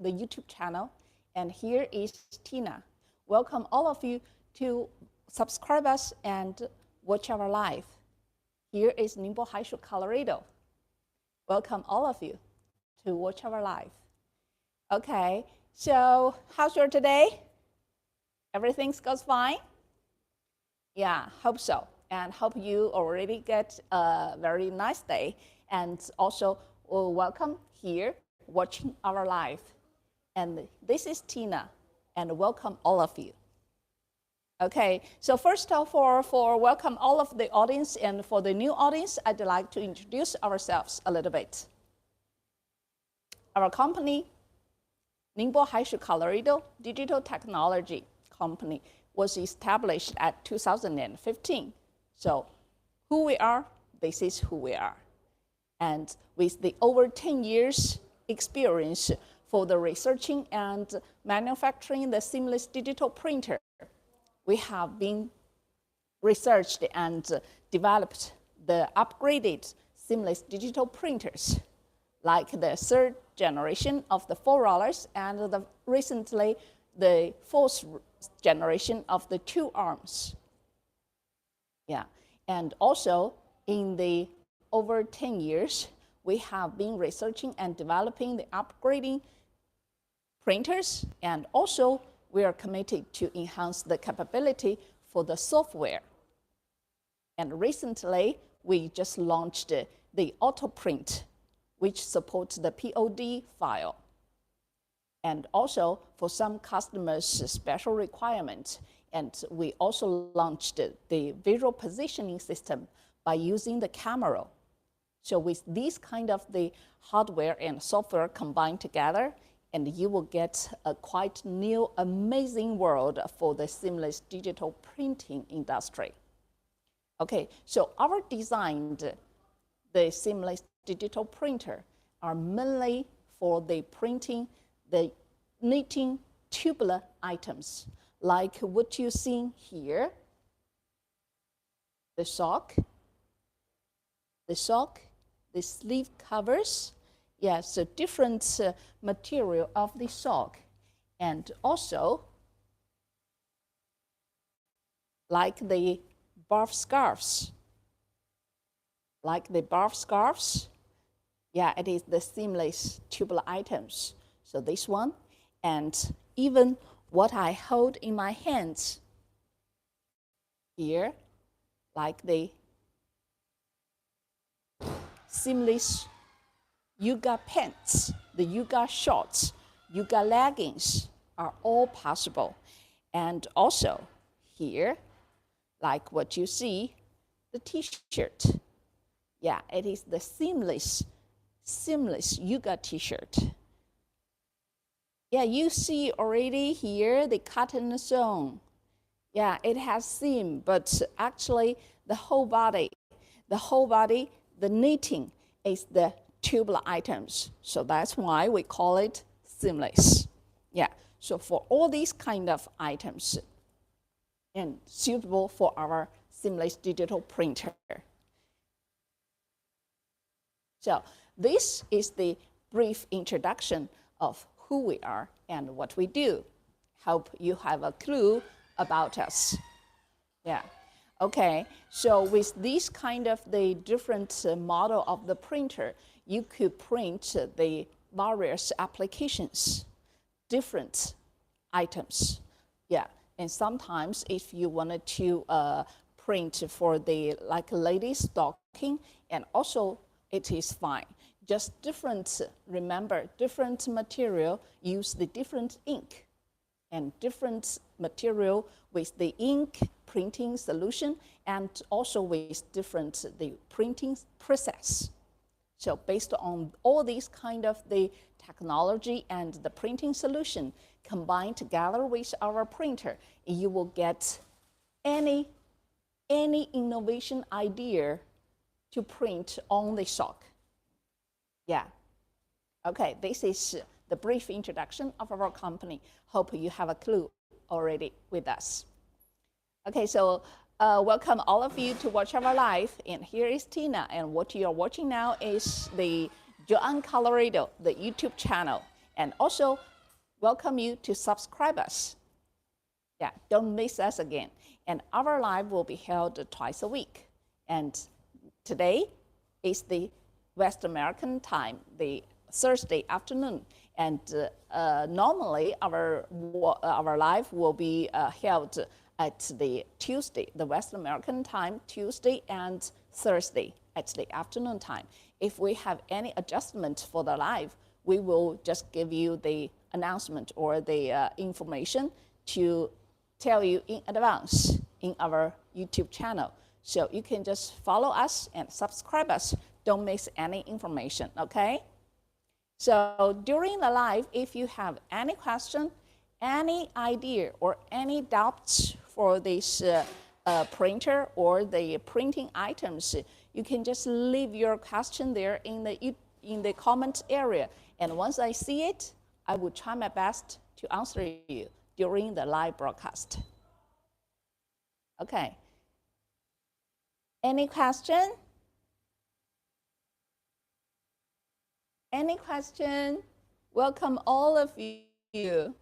the YouTube channel, and here is Tina. Welcome all of you to subscribe us and watch our live. Here is Ningbo Haishu, Colorado. Welcome all of you to watch our live. Okay, so how's your today? Everything goes fine? Yeah, hope so. And hope you already get a very nice day. And also, welcome here watching our live. And this is Tina, and welcome all of you. Okay, so first of all, for welcome all of the audience, and for the new audience, I'd like to introduce ourselves a little bit. Our company, Ningbo Haishu, Colorado Digital Technology Company, was established at 2015. So who we are, this is who we are. And with the over 10 years experience for the researching and manufacturing the seamless digital printer, we have been researched and developed the upgraded seamless digital printers, like the third generation of the 4 rollers and recently the 4th generation of the 2 arms. Yeah, and also in the over 10 years, we have been researching and developing the upgrading printers, and also we are committed to enhance the capability for the software. And recently, we just launched the auto print, which supports the POD file. And also for some customers' special requirements, and we also launched the visual positioning system by using the camera. So with these kind of the hardware and software combined together, and you will get a quite new, amazing world for the seamless digital printing industry. Okay, so our designed the seamless digital printer are mainly for the printing, the knitting tubular items, like what you see here, the sock, the sleeve covers, yeah, so different material of the sock, and also like the barf scarves. Yeah, it is the seamless tubular items. So this one, and even what I hold in my hands here, like the seamless yoga pants, the yoga shorts, yoga leggings are all possible. And also here, like what you see, the t-shirt. Yeah, it is the seamless yoga t-shirt. Yeah, you see already here the cotton sewn. Yeah, it has seam, but actually the whole body, the knitting is the tubular items. So that's why we call it seamless. Yeah, so for all these kind of items and suitable for our seamless digital printer. So this is the brief introduction of who we are and what we do. Hope you have a clue about us. Yeah. Okay, so with this kind of the different model of the printer, you could print the various applications, different items. Yeah, and sometimes if you wanted to print for the like ladies stocking, and also it is fine. Just different, remember, different material use the different ink, and different material with the ink printing solution, and also with different the printing process. So based on all these kind of the technology and the printing solution combined together with our printer, you will get any innovation idea to print on the sock. Yeah. Okay, this is the brief introduction of our company. Hope you have a clue already with us. Okay, so welcome all of you to watch our live. And here is Tina. And what you are watching now is the Joan, Colorado, the YouTube channel. And also welcome you to subscribe us. Yeah, don't miss us again. And our live will be held twice a week. And today is the West American time, the Thursday afternoon. And normally our live will be held at the Tuesday, the West American time, Tuesday and Thursday at the afternoon time. If we have any adjustment for the live, we will just give you the announcement or the information to tell you in advance in our YouTube channel. So you can just follow us and subscribe us. Don't miss any information, okay? So during the live, if you have any question, any idea, or any doubts for this printer or the printing items, you can just leave your question there in the comment area. And once I see it, I will try my best to answer you during the live broadcast. Okay. Any question? Any question? Welcome all of you.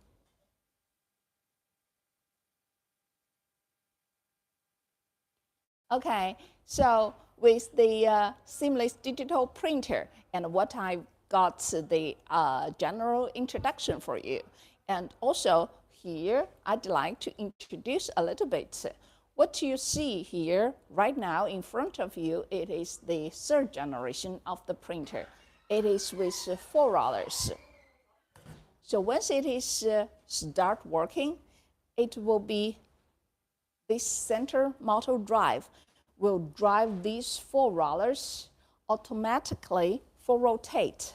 Okay, so with the seamless digital printer, and what I got the general introduction for you. And also here, I'd like to introduce a little bit. What you see here right now in front of you, it is the third generation of the printer. It is with 4 rollers. So once it is start working, it will be this center motor drive will drive these 4 rollers automatically for rotate.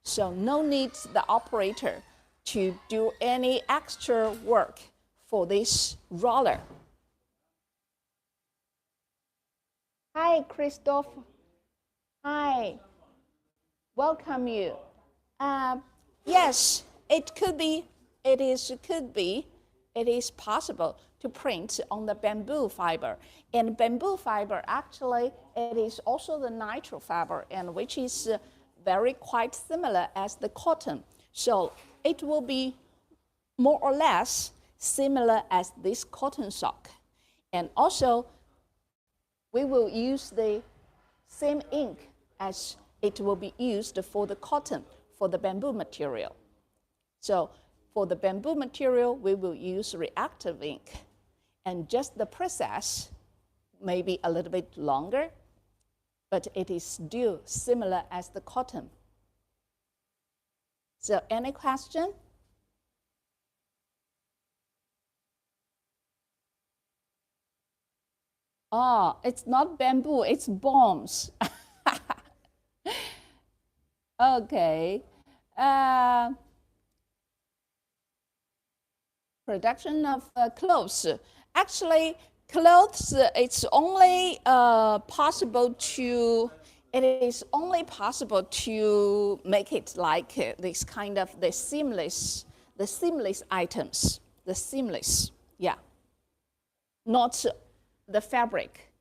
So no need the operator to do any extra work for this roller. Hi, Christoph. Hi. Welcome you. Yes, it is possible to print on the bamboo fiber. And bamboo fiber, actually, it is also the nitrile fiber, and which is very quite similar as the cotton. So it will be more or less similar as this cotton sock. And also, we will use the same ink as it will be used for the cotton, for the bamboo material. So for the bamboo material, we will use reactive ink. And just the process may be a little bit longer, but it is still similar as the cotton. So any question? Oh, it's not bamboo, it's bombs. Okay. Production of clothes. Actually, clothes, it is only possible to make it like this kind of the seamless items, the seamless, yeah, not the fabric.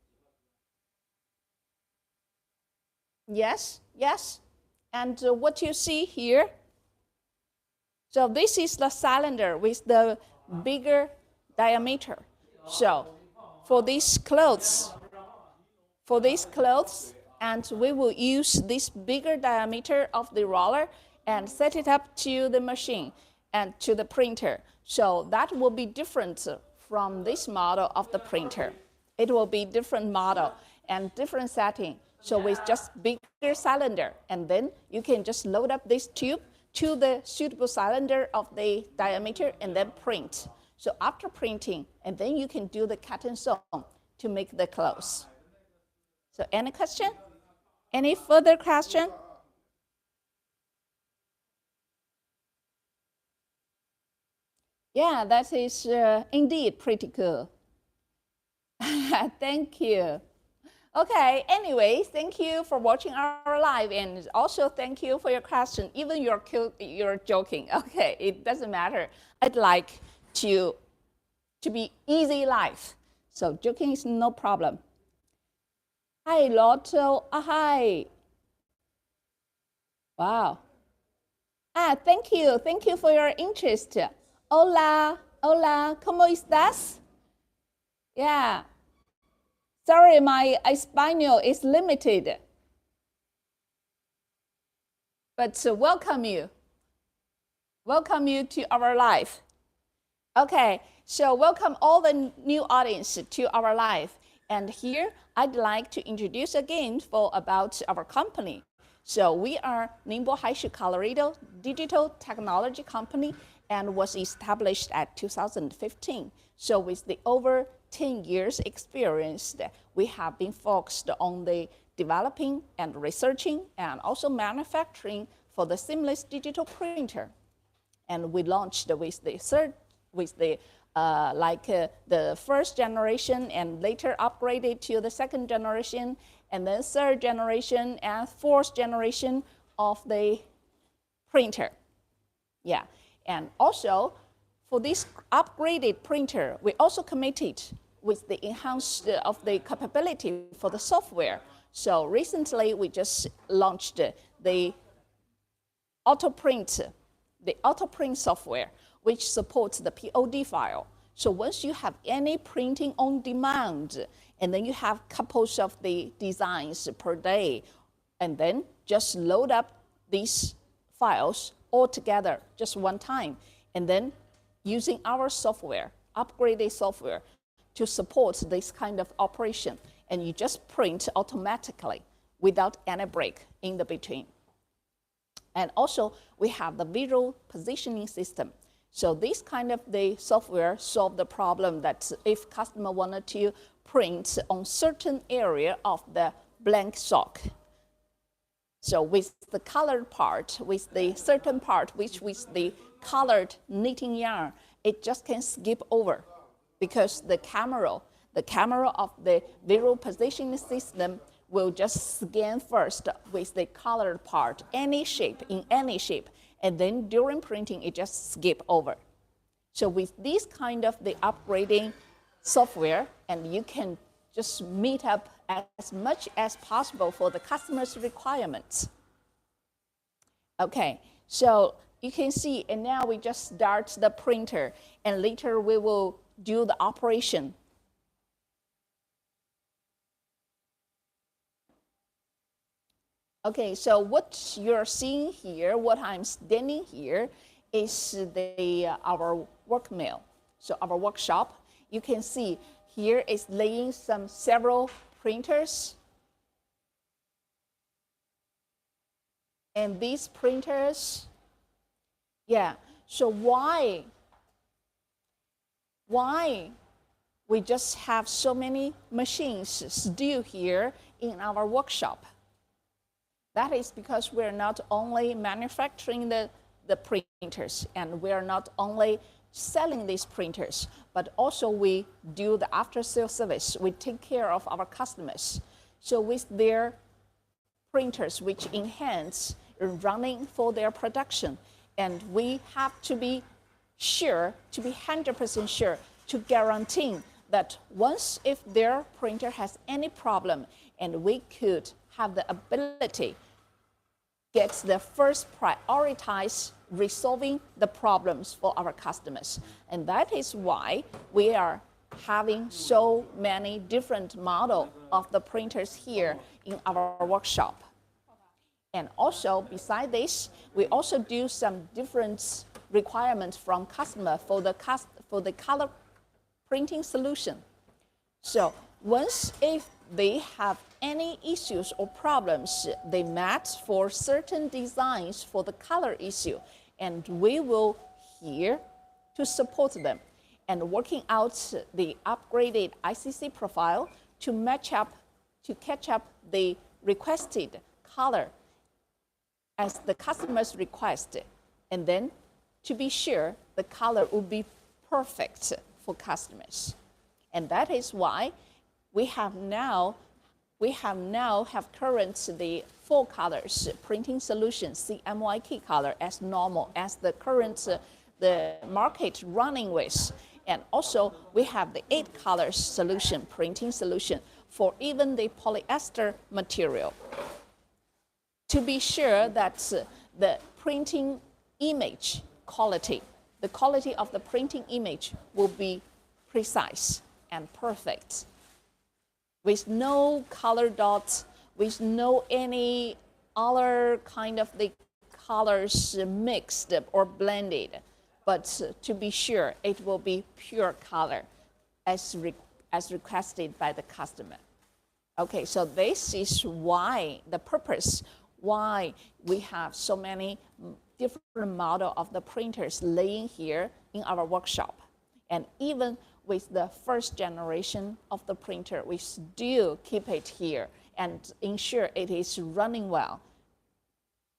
Yes, yes. And what you see here, so this is the cylinder with the bigger diameter. So for these clothes, and we will use this bigger diameter of the roller and set it up to the machine and to the printer. So that will be different from this model of the printer. It will be different model and different setting. So with just bigger cylinder, and then you can just load up this tube to the suitable cylinder of the diameter and then print. So after printing, and then you can do the cut and sew to make the clothes. So any question? Any further question? Yeah, that is indeed pretty cool. Thank you. Okay, anyway, thank you for watching our live, and also thank you for your question. Even you're joking, okay, it doesn't matter. I'd like to be easy life, so joking is no problem. Hi, Lotto, hi. Wow. Thank you. Thank you for your interest. Hola, hola, ¿cómo estás? Yeah. Sorry, my Espanol is limited. But welcome you. Welcome you to our live. Okay, so welcome all the new audience to our live. And here I'd like to introduce again about our company. So we are Ningbo Haishu, Colorado digital technology company and was established at 2015. So with the over 10 years experience, we have been focused on the developing and researching and also manufacturing for the seamless digital printer. And we launched with the the first generation and later upgraded to the second generation and then third generation and fourth generation of the printer. Yeah, and also for this upgraded printer, we also committed with the enhanced of the capability for the software. So recently we just launched the auto print software, which supports the POD file. So once you have any printing on demand, and then you have couples of the designs per day, and then just load up these files all together just one time, and then using our software, upgraded software, to support this kind of operation, and you just print automatically without any break in the between. And also, we have the visual positioning system. So this kind of the software solve the problem that if customer wanted to print on certain area of the blank sock. So with the colored part, with the certain part, which with the colored knitting yarn, it just can skip over because the camera of the visual positioning system will just scan first with the colored part, any shape, in any shape, and then during printing, it just skip over. So with this kind of the upgrading software, and you can just meet up as much as possible for the customer's requirements. Okay, so you can see, and now we just start the printer, and later we will do the operation. Okay, so what you're seeing here, what I'm standing here, is our work mill. So our workshop, you can see here is laying several printers. And these printers, yeah, so why we just have so many machines still here in our workshop? That is because we're not only manufacturing the printers, and we're not only selling these printers, but also we do the after-sale service. We take care of our customers. So with their printers, which enhance running for their production, and we have to be sure, to be 100% sure, to guarantee that once if their printer has any problem, and we could have the ability get the first prioritize resolving the problems for our customers. And that is why we are having so many different models of the printers here in our workshop. And also, beside this, we also do some different requirements from customer for the color printing solution. So once if they have any issues or problems, they match for certain designs for the color issue, and we will here to support them and working out the upgraded ICC profile to match up, to catch up the requested color as the customer's request, and then to be sure the color will be perfect for customers. And that is why we have now current the 4 colors printing solution, CMYK color as normal, as the current the market running with. And also we have the 8 colors solution, printing solution for even the polyester material. To be sure that the printing image quality. The quality of the printing image will be precise and perfect, with no color dots, with no any other kind of the colors mixed or blended, but to be sure it will be pure color as requested by the customer. Okay, so this is why the purpose why we have so many different model of the printers laying here in our workshop. And even with the first generation of the printer, we still keep it here and ensure it is running well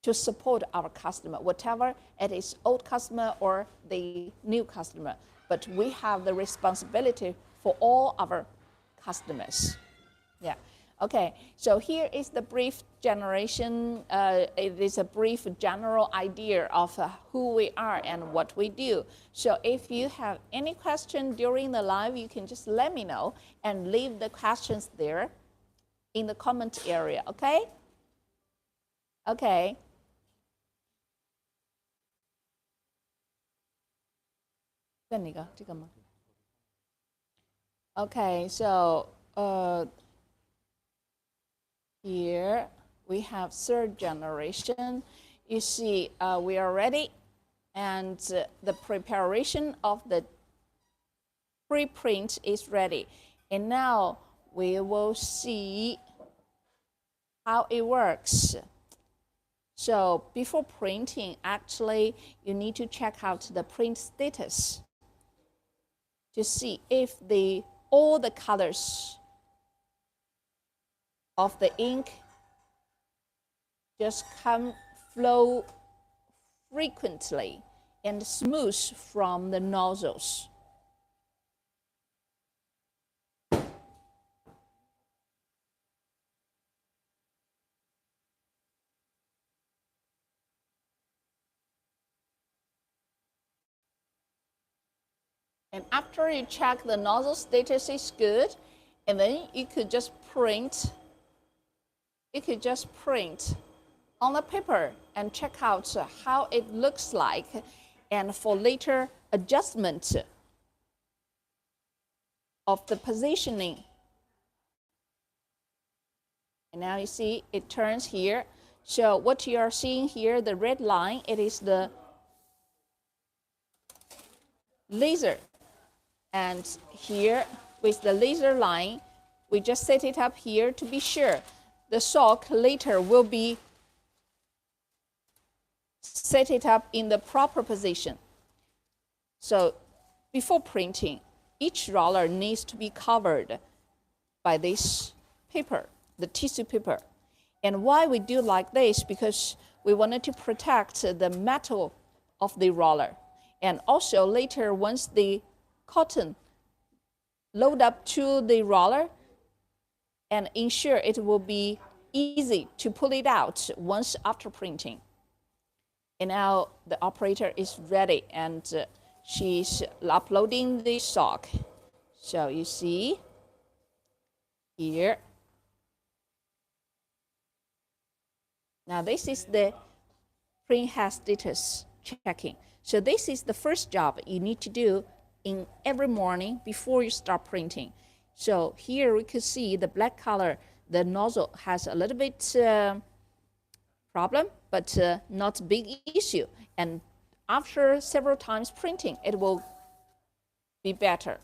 to support our customer, whatever it is, old customer or the new customer. But we have the responsibility for all our customers. Yeah. Okay, so here is the brief generation. It is a brief general idea of who we are and what we do. So if you have any question during the live, you can just let me know and leave the questions there in the comment area, okay? Okay. Okay, so here we have third generation. You see, we are ready, and the preparation of the preprint is ready. And now we will see how it works. So before printing, actually, you need to check out the print status to see if all the colors of the ink just flow frequently and smooth from the nozzles. And after you check the nozzle status is good, and then you could just print. You could just print on the paper and check out how it looks like, and for later adjustment of the positioning. And now you see it turns here. So what you are seeing here, the red line, it is the laser. And here with the laser line, we just set it up here to be sure. The sock later will be set it up in the proper position. So before printing, each roller needs to be covered by this paper, the tissue paper. And why we do like this? Because we wanted to protect the metal of the roller. And also later, once the cotton load up to the roller, and ensure it will be easy to pull it out once after printing. And now the operator is ready, and she's uploading the sock. So you see here. Now this is the print head status checking. So this is the first job you need to do in every morning before you start printing. So here we could see the black color, the nozzle has a little bit problem, but not big issue. And after several times printing, it will be better.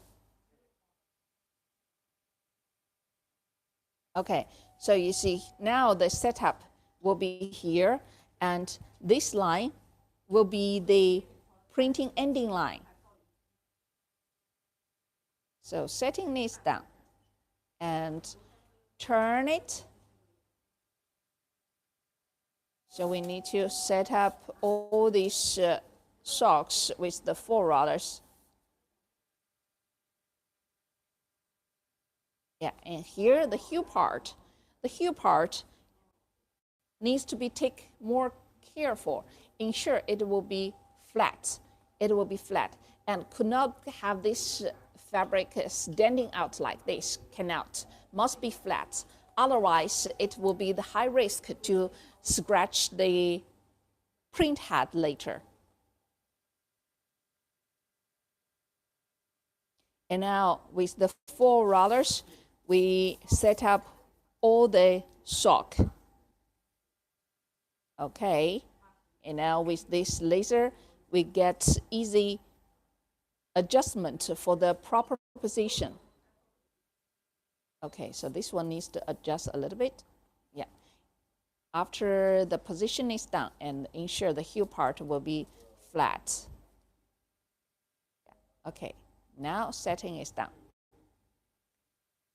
Okay, so you see now the setup will be here, and this line will be the printing ending line. So setting this down and turn it. So we need to set up all these socks with the 4 rollers. Yeah, and here the heel part. The heel part needs to be taken more careful. Ensure it will be flat. It will be flat and could not have this fabric standing out like this. Cannot. Must be flat. Otherwise, it will be the high risk to scratch the print head later. And now with the 4 rollers, we set up all the sock. Okay, and now with this laser, we get easy adjustment for the proper position. Okay, so this one needs to adjust a little bit. Yeah. After the position is done, and ensure the heel part will be flat. Okay, now setting is done.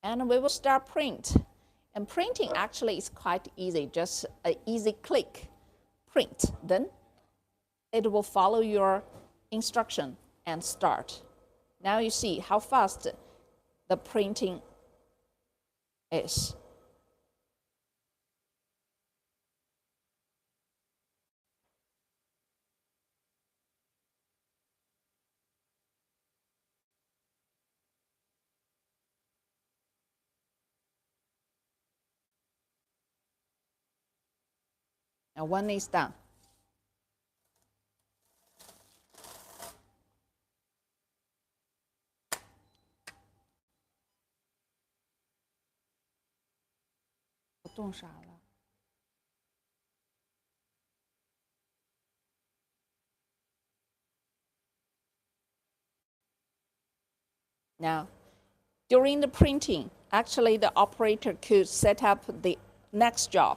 And we will start print. And printing actually is quite easy, just an easy click, print. Then it will follow your instruction and start. Now you see how fast the printing is. And one is done. Now, during the printing, actually the operator could set up the next job,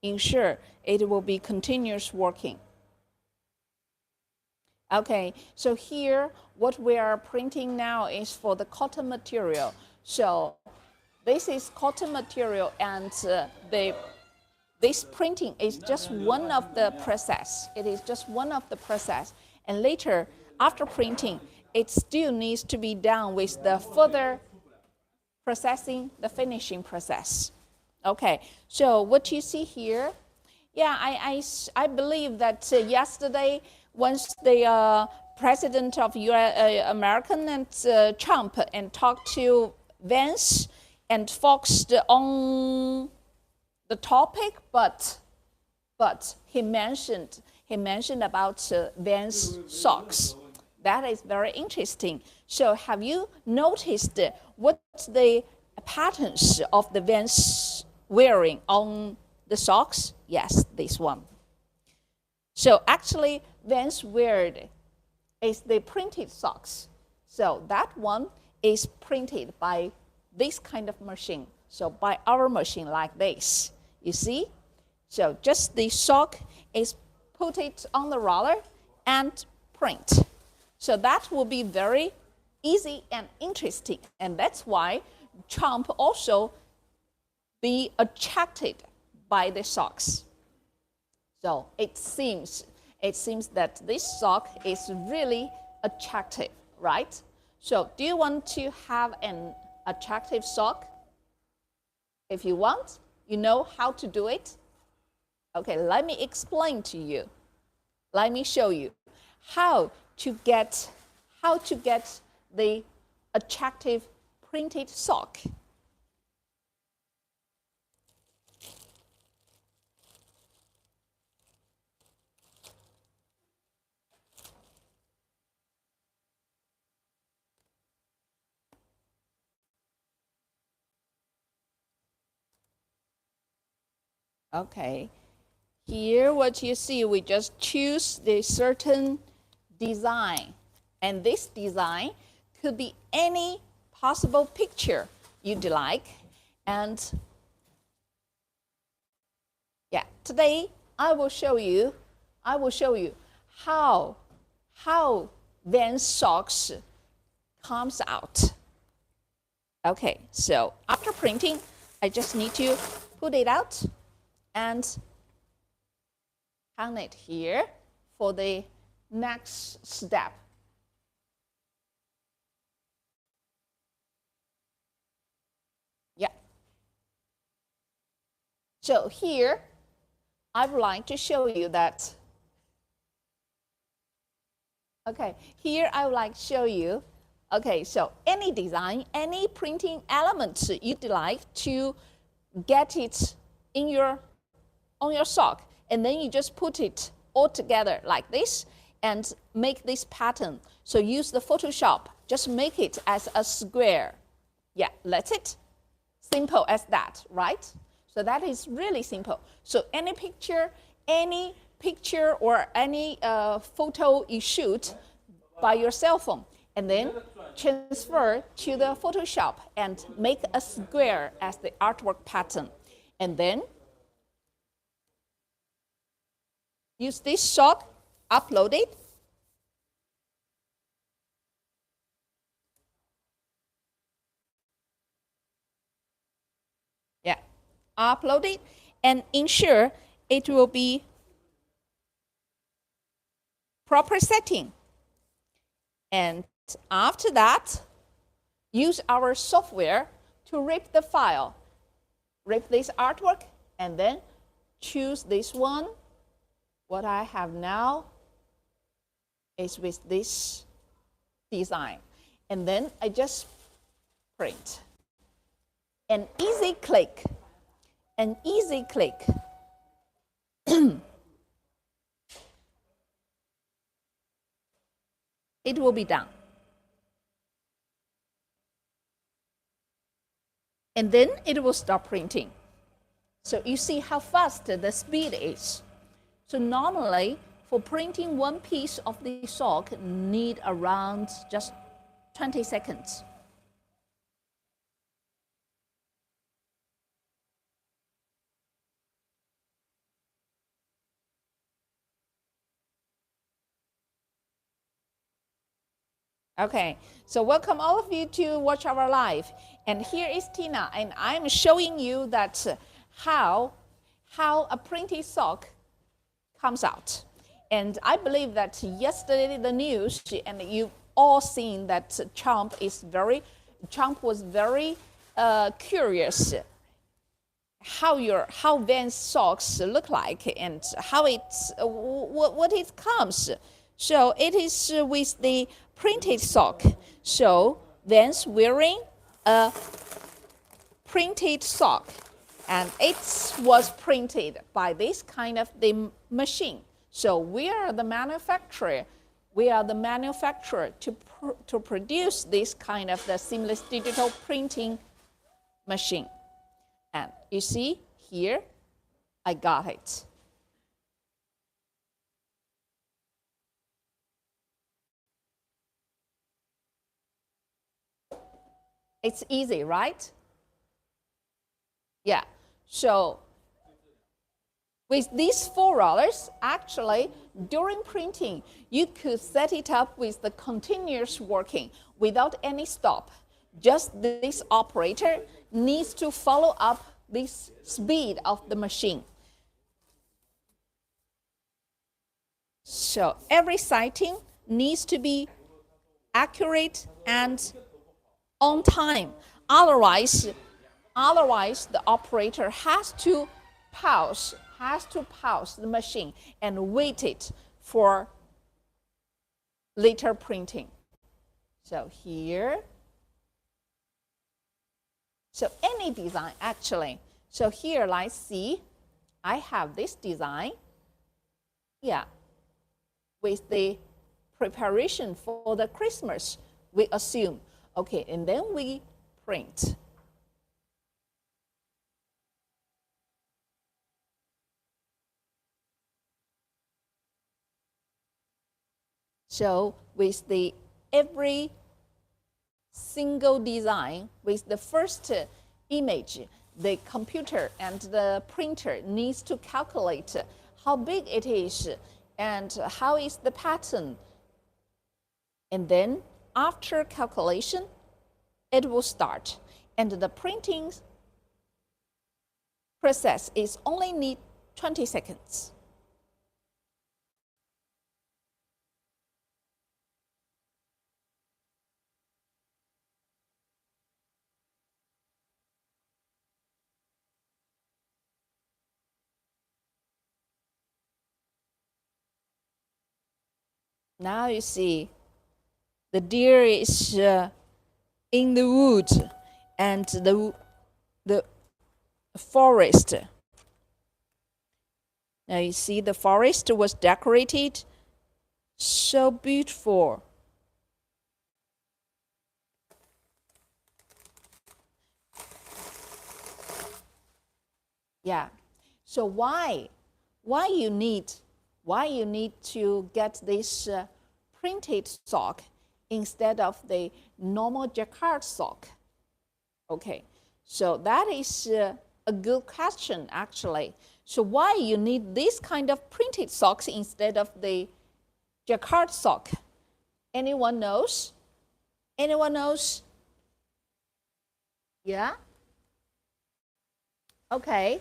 ensure it will be continuous working. Okay, so here what we are printing now is for the cotton material. So this is cotton material, and this printing is just one of the process. It is just one of the process. And later, after printing, it still needs to be done with the further processing, the finishing process. Okay, so what you see here, yeah, I believe that yesterday, once the president of American and Trump and talked to Vance and focused on the topic, but he mentioned about Vans socks. That is very interesting. So have you noticed what's the patterns of the Vans wearing on the socks? Yes, this one. So actually, Vans weared is the printed socks. So that one is printed by this kind of machine. So by our machine like this, you see? So just the sock is put it on the roller and print. So that will be very easy and interesting. And that's why Trump also be attracted by the socks. So it seems that this sock is really attractive, right? So do you want to have an attractive sock? If you want, you know how to do it? Okay, let me explain to you. Let me show you how to get the attractive printed sock. Okay, here what you see, we just choose the certain design, and this design could be any possible picture you'd like. And yeah, today I will show you how Vans socks comes out. Okay, so after printing, I just need to put it out and hang it here for the next step. Yeah. So here, I would like to show you that. Okay, here I would like to show you. Okay, so any design, any printing elements you'd like to get it in on your sock, and then you just put it all together like this and make this pattern. So use the Photoshop just make it as a square. Yeah, that's it. Simple as that, right? So that is really simple. So any picture or any photo you shoot by your cell phone, and then transfer to the Photoshop and make a square as the artwork pattern. And then use this shot, upload it. Yeah, upload it and ensure it will be proper setting. And after that, use our software to rip the file. Rip this artwork and then choose this one. What I have now is with this design. And then I just print. An easy click. An easy click. It will be done. And then it will start printing. So you see how fast the speed is. So normally, for printing one piece of the sock, need around just 20 seconds. Okay, so welcome all of you to watch our live. And here is Tina, and I'm showing you that how a printed sock comes out. And I believe that yesterday the news, and you've all seen that Trump was very curious how Vans socks look like and how what it comes. So it is with the printed sock. So Vans wearing a printed sock, and it was printed by this kind of the machine. So we are the manufacturer. We are the manufacturer to produce this kind of the seamless digital printing machine. And you see here, I got it. It's easy, right? Yeah. So with these 4 rollers, actually, during printing, you could set it up with the continuous working without any stop. Just this operator needs to follow up this speed of the machine. So every sighting needs to be accurate and on time. Otherwise, the operator has to pause the machine and wait it for later printing. So here, so any design actually. So here, let's see, I have this design. Yeah, with the preparation for the Christmas, we assume. Okay, and then we print. So with every single design, with the first image, the computer and the printer needs to calculate how big it is and how is the pattern. And then after calculation, it will start. And the printing process is only need 20 seconds. Now you see the deer is in the woods and the forest. Now you see the forest was decorated so beautiful. Yeah. So why you need to get this printed sock instead of the normal jacquard sock? Okay, so that is a good question actually. So why you need this kind of printed socks instead of the jacquard sock? Anyone knows? Anyone knows? Yeah? Okay.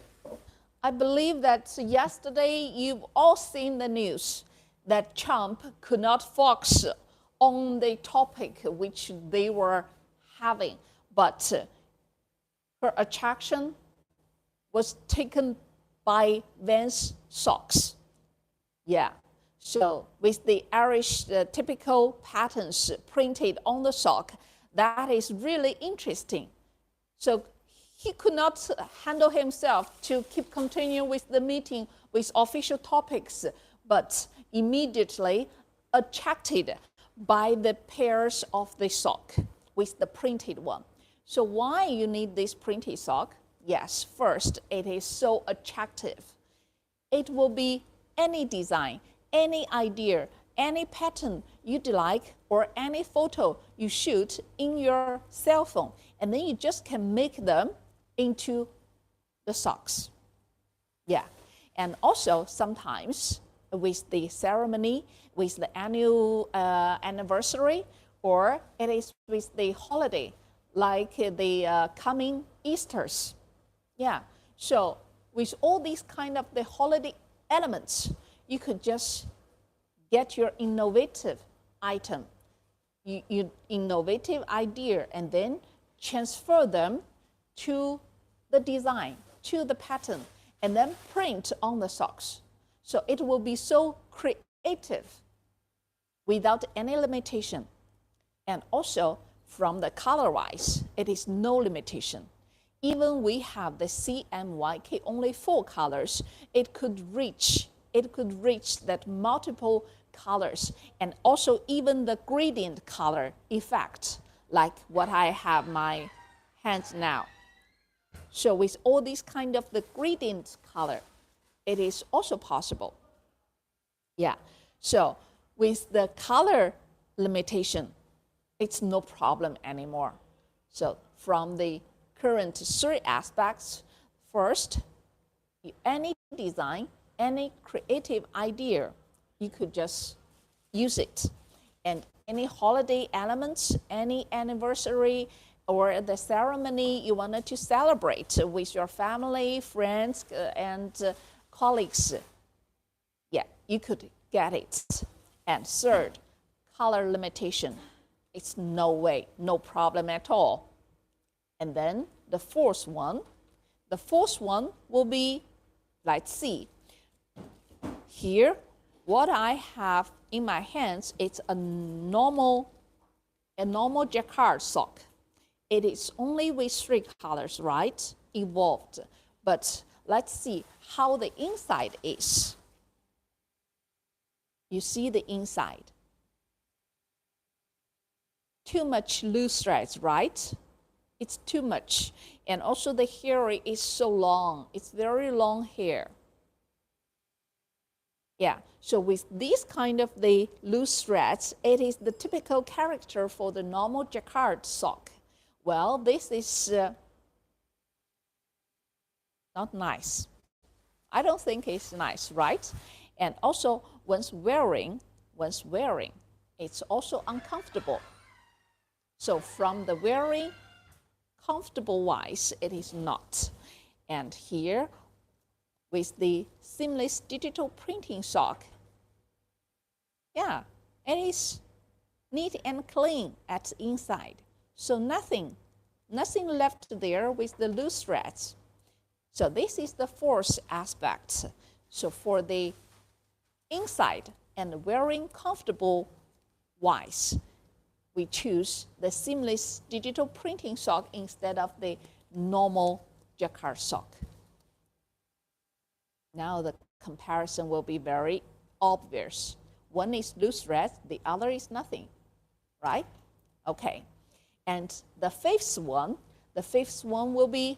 I believe that yesterday you've all seen the news that Trump could not focus on the topic which they were having, but her attraction was taken by Vans socks. Yeah. So with the Irish typical patterns printed on the sock, that is really interesting. So he could not handle himself to keep continuing with the meeting with official topics, but immediately attracted by the pairs of the sock with the printed one. So why you need this printed sock? Yes, first, it is so attractive. It will be any design, any idea, any pattern you'd like, or any photo you shoot in your cell phone, and then you just can make them into the socks. Yeah, and also sometimes with the ceremony, with the annual anniversary, or it is with the holiday, like the coming Easters. Yeah, so with all these kind of the holiday elements, you could just get your innovative item, your innovative idea, and then transfer them to the design, to the pattern, and then print on the socks. So it will be so creative without any limitation. And also from the color-wise, it is no limitation. Even we have the CMYK, only 4 colors, it could reach that multiple colors, and also even the gradient color effect, like what I have my hands now. So with all these kind of the gradient color, it is also possible. Yeah, so with the color limitation, it's no problem anymore. So from the current 3 aspects, first, any design, any creative idea, you could just use it. And any holiday elements, any anniversary, or the ceremony you wanted to celebrate with your family, friends, and colleagues, yeah, you could get it. And third, color limitation. It's no way, no problem at all. And then the fourth one will be, let's see. Here, what I have in my hands, it's a normal jacquard sock. It is only with 3 colors, right? Evolved. But let's see how the inside is. You see the inside. Too much loose threads, right? It's too much. And also the hair is so long. It's very long hair. Yeah, so with this kind of the loose threads, it is the typical character for the normal jacquard sock. Well, this is not nice. I don't think it's nice, right? And also, once wearing, it's also uncomfortable. So from the wearing, comfortable-wise, it is not. And here, with the seamless digital printing sock, yeah, it is neat and clean at the inside. So nothing left there with the loose threads. So this is the fourth aspect. So for the inside and wearing comfortable wise, we choose the seamless digital printing sock instead of the normal jacquard sock. Now the comparison will be very obvious. One is loose thread, the other is nothing, right? Okay. And the fifth one will be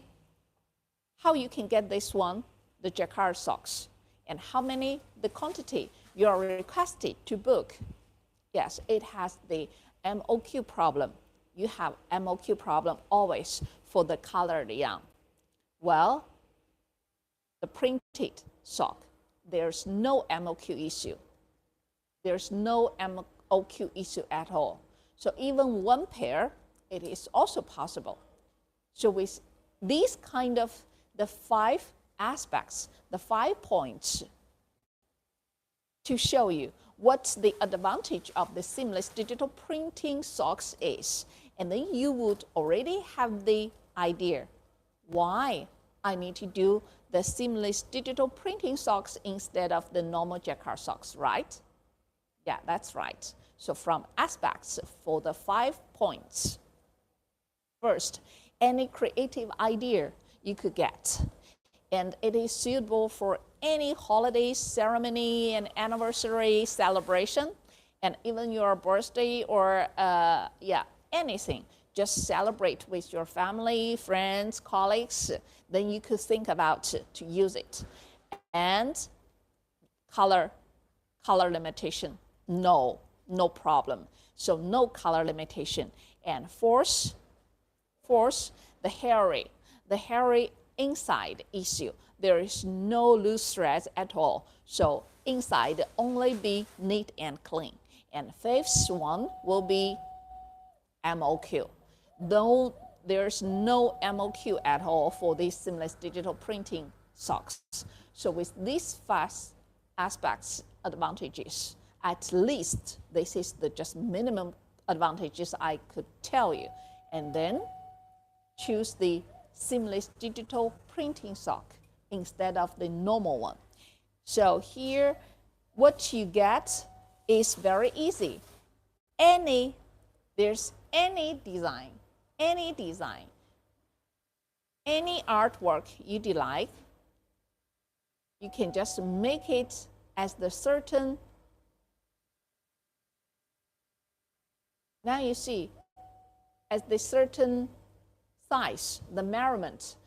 how you can get this one, the jacquard socks, and how many, the quantity you are requested to book. Yes, it has the MOQ problem. You have MOQ problem always for the colored yarn. Well, the printed sock, there's no MOQ issue. There's no MOQ issue at all. So even one pair, it is also possible. So with these kind of the 5 aspects, the 5 points to show you what the advantage of the seamless digital printing socks is. And then you would already have the idea why I need to do the seamless digital printing socks instead of the normal jacquard socks, right? Yeah, that's right. So from aspects for the 5 points. First, any creative idea you could get. And it is suitable for any holiday, ceremony, and anniversary celebration, and even your birthday or anything. Just celebrate with your family, friends, colleagues. Then you could think about to use it. And color limitation, no problem. So no color limitation. And fourth, the hairy inside issue. There is no loose threads at all. So inside only be neat and clean. And fifth one will be MOQ. Though there's no MOQ at all for these seamless digital printing socks. So with these 5 aspects, advantages, at least this is the just minimum advantages I could tell you. And then choose the seamless digital printing sock instead of the normal one. So here, what you get is very easy. There's any design, any artwork you like, you can just make it as the certain. Now you see, as the certain size, the measurement.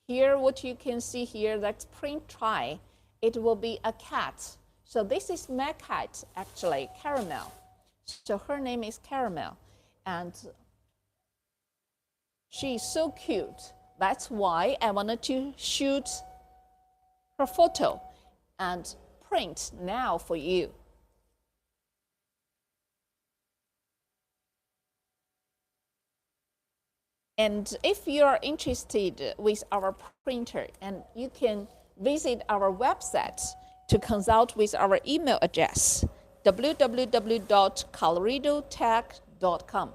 Here, what you can see here, that's print try, it will be a cat. So this is my cat, actually, Caramel. So her name is Caramel. And she's so cute. That's why I wanted to shoot her photo and print now for you. And if you are interested with our printer, and you can visit our website to consult with our email address, www.coloridotech.com.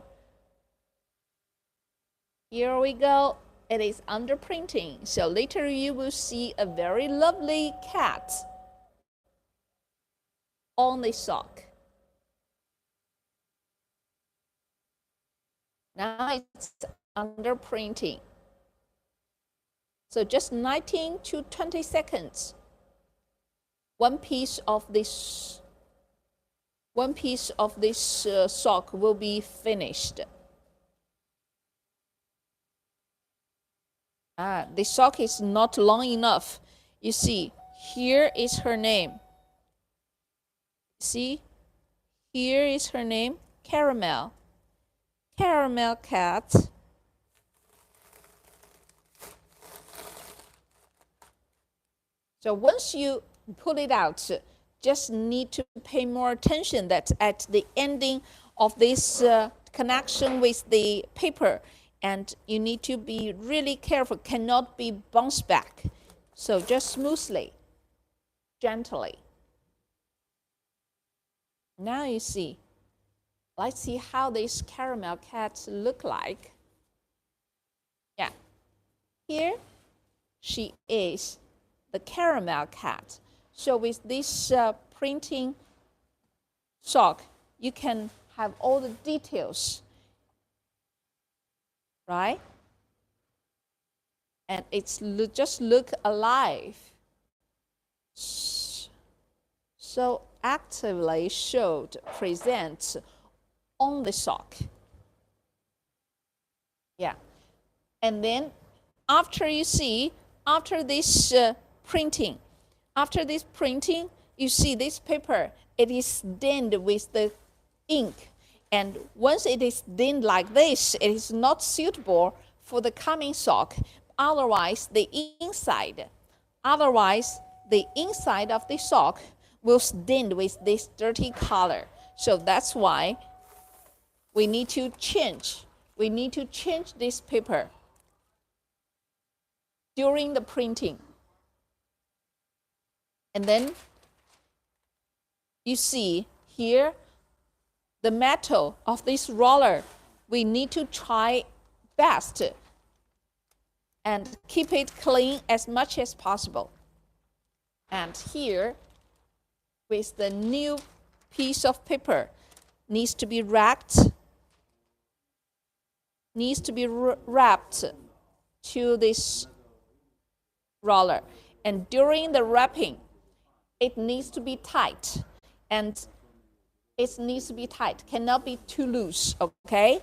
Here we go. It is under printing. So later you will see a very lovely cat on the sock. Now it's under printing. So just 19 to 20 seconds. One piece of this sock will be finished. The sock is not long enough. You see, here is her name. See, here is her name, Caramel. Caramel cat. So once you pull it out, just need to pay more attention that at the ending of this connection with the paper, and you need to be really careful, cannot be bounced back. So just smoothly, gently. Now you see, let's see how these caramel cats look like. Yeah, here she is, the caramel cat. So with this printing sock, you can have all the details, right? And it's just look alive. So actively showed, present on the sock. Yeah. And then after after this printing, you see this paper, it is stained with the ink. And once it is stained like this, it is not suitable for the coming sock. Otherwise, the inside of the sock will stain with this dirty color. So that's why we need to change this paper during the printing. And then you see here the metal of this roller, we need to try best and keep it clean as much as possible. And here, with the new piece of paper, needs to be wrapped to this roller. And during the wrapping, it needs to be tight, and it needs to be tight, cannot be too loose, okay?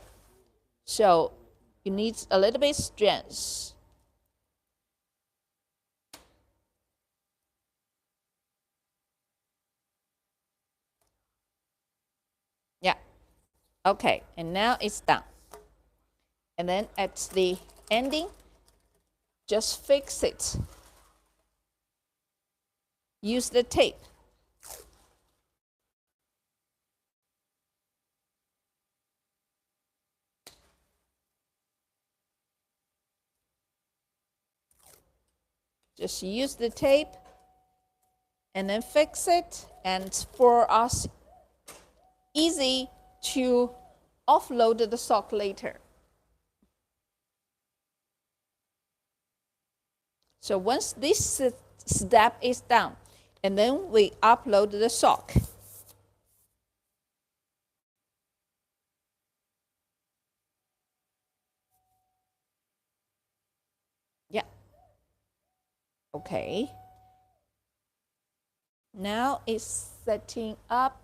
So you need a little bit strength. Yeah, okay, and now it's done. And then at the ending, just fix it. Use the tape. Just use the tape and then fix it. And for us, easy to offload the sock later. So once this step is done, and then we upload the sock. Yeah. Okay. Now it's setting up.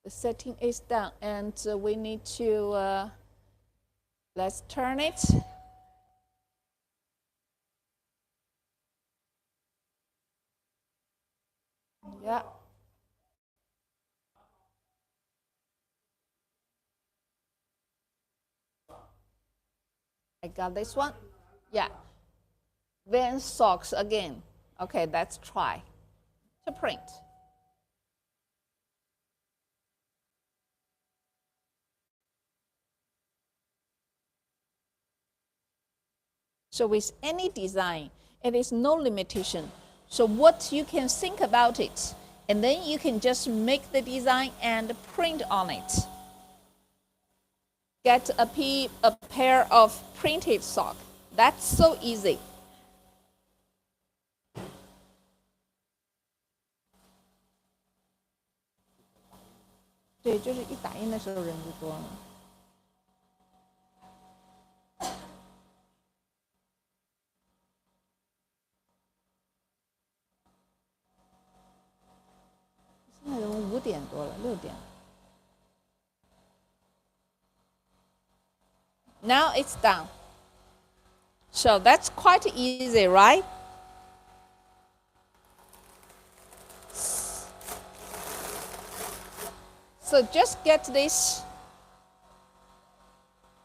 The setting is done, and we need to, let's turn it. Yeah. I got this one. Yeah. Then socks again. Okay, let's try to print. So with any design, it is no limitation. So what you can think about it, and then you can just make the design and print on it. Get a pair of printed sock. That's so easy. Now it's done. So that's quite easy, right? So just get this,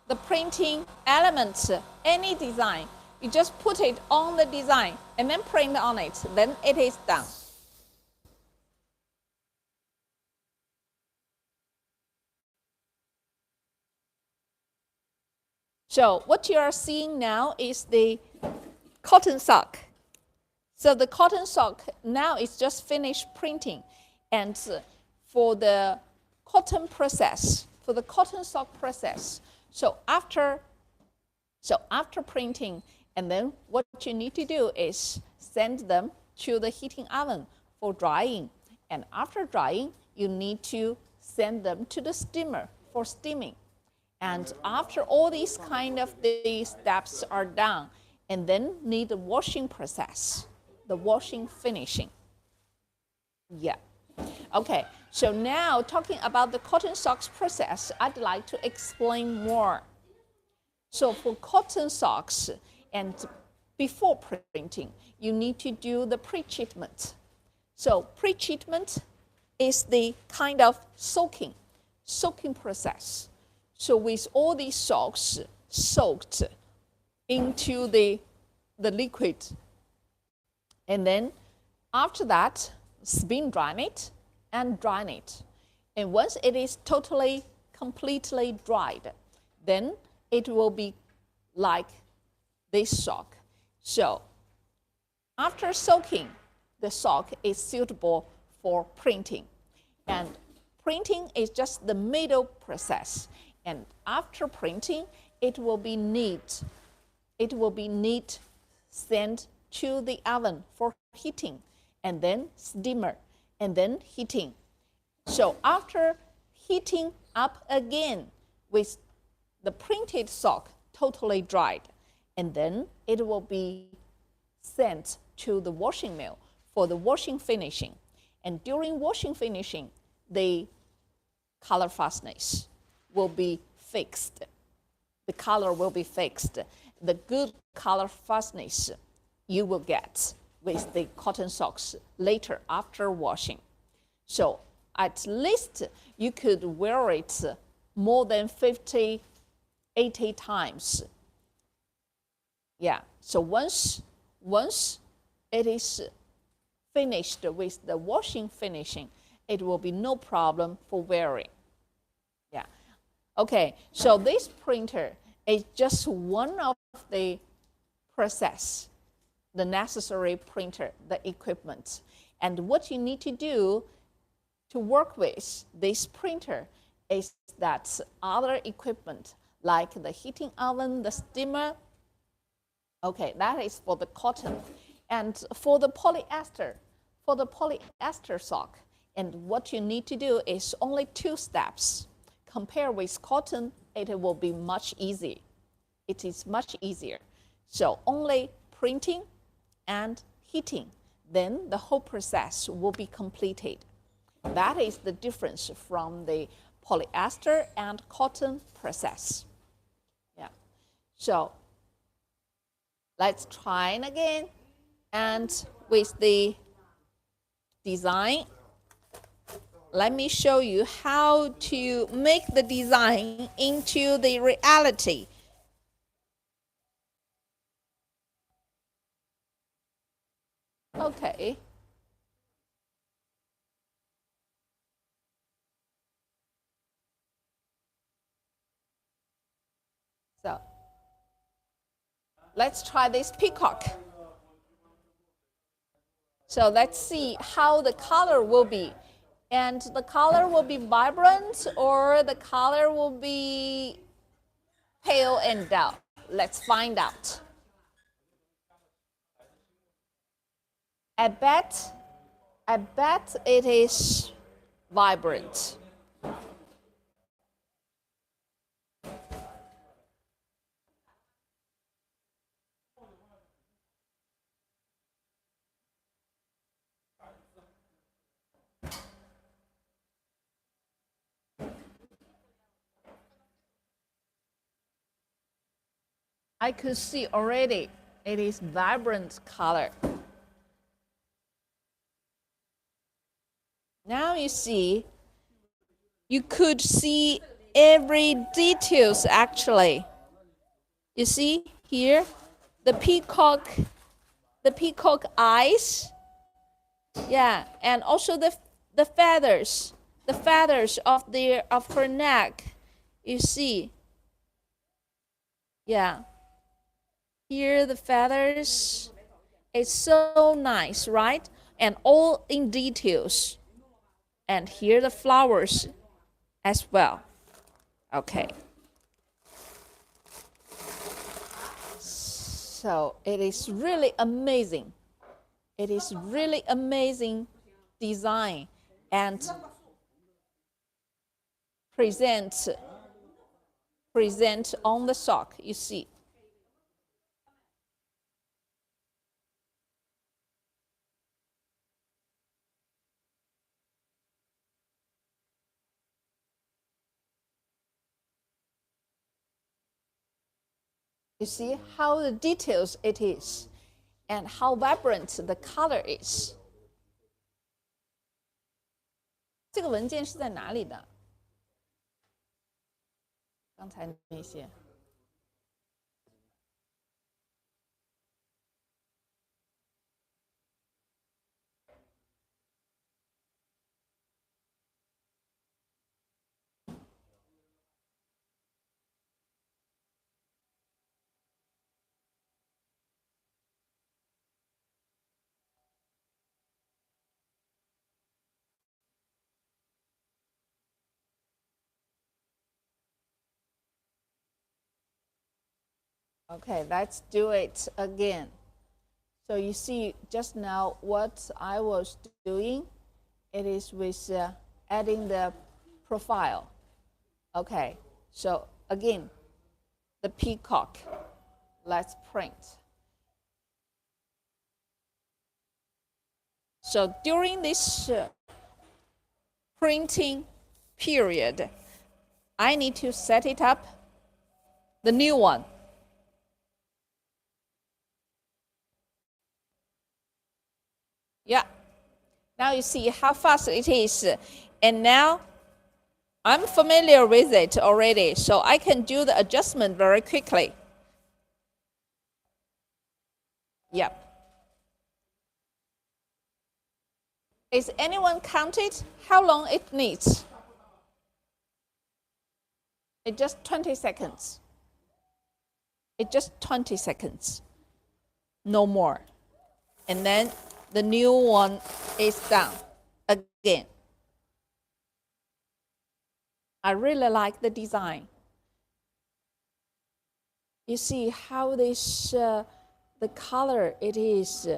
the printing elements, any design. You just put it on the design and then print on it. Then it is done. So what you are seeing now is the cotton sock. So the cotton sock now is just finished printing. And for the cotton process, for the cotton sock process, so after printing, and then what you need to do is send them to the heating oven for drying. And after drying, you need to send them to the steamer for steaming. And after all these kind of the steps are done, and then need the washing process, the washing finishing. Yeah. Okay, so now talking about the cotton socks process, I'd like to explain more. So for cotton socks, And before printing, you need to do the pre-treatment. So pre-treatment is the kind of soaking process. So with all these socks soaked into the liquid, and then after that, spin dry it and dry it. And once it is totally, completely dried, then it will be like this sock. So after soaking, the sock is suitable for printing. And printing is just the middle process. And after printing, it will be neat. It will be neat, sent to the oven for heating, and then steamer, and then heating. So after heating up again with the printed sock totally dried, and then it will be sent to the washing mill for the washing finishing. And during washing finishing, the color fastness will be fixed. The color will be fixed. The good color fastness you will get with the cotton socks later after washing. So at least you could wear it more than 50, 80 times. Yeah, so once it is finished with the washing finishing, it will be no problem for wearing. Yeah. Okay, so this printer is just one of the process, the necessary printer, the equipment. And what you need to do to work with this printer is that other equipment like the heating oven, the steamer. Okay, that is for the cotton. And for the polyester sock, and what you need to do is only 2 steps. Compared with cotton, it will be much easier. It is much easier. So only printing and heating, then the whole process will be completed. That is the difference from the polyester and cotton process. Yeah. So let's try it again. And with the design, let me show you how to make the design into the reality. Okay. So let's try this peacock. So let's see how the color will be. And the color will be vibrant or the color will be pale and dull. Let's find out. I bet it is vibrant. I could see already it is vibrant color. Now you see, you could see every details actually. You see here, the peacock eyes. Yeah, and also the feathers of her neck. You see. Yeah. Here the feathers. It's so nice, right? And all in details. And here the flowers as well. Okay. So it is really amazing. It is really amazing design and present on the sock, you see. You see how the details it is and how vibrant the color is. 这个文件是在哪里的？刚才那些。Okay, let's do it again. So you see just now what I was doing, it is with adding the profile. Okay, so again, the peacock, let's print. So during this printing period, I need to set it up, the new one. Yeah, now you see how fast it is. And now I'm familiar with it already, so I can do the adjustment very quickly. Yep. Is anyone counted how long it needs? It's just 20 seconds. It's just 20 seconds. No more. And then the new one is done again. I really like the design. You see how this, the color it is.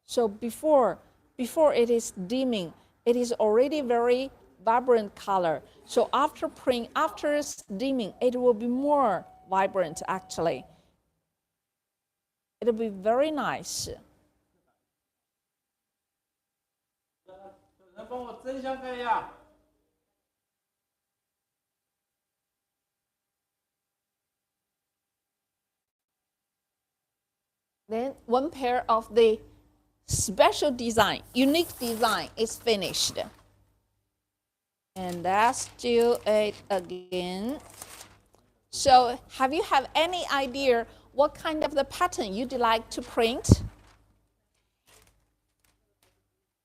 So before it is dimming, it is already very vibrant color. So after dimming, it will be more vibrant actually. It'll be very nice. Then one pair of the special design, unique design is finished. And let's do it again. So have you have any idea what kind of the pattern you'd like to print?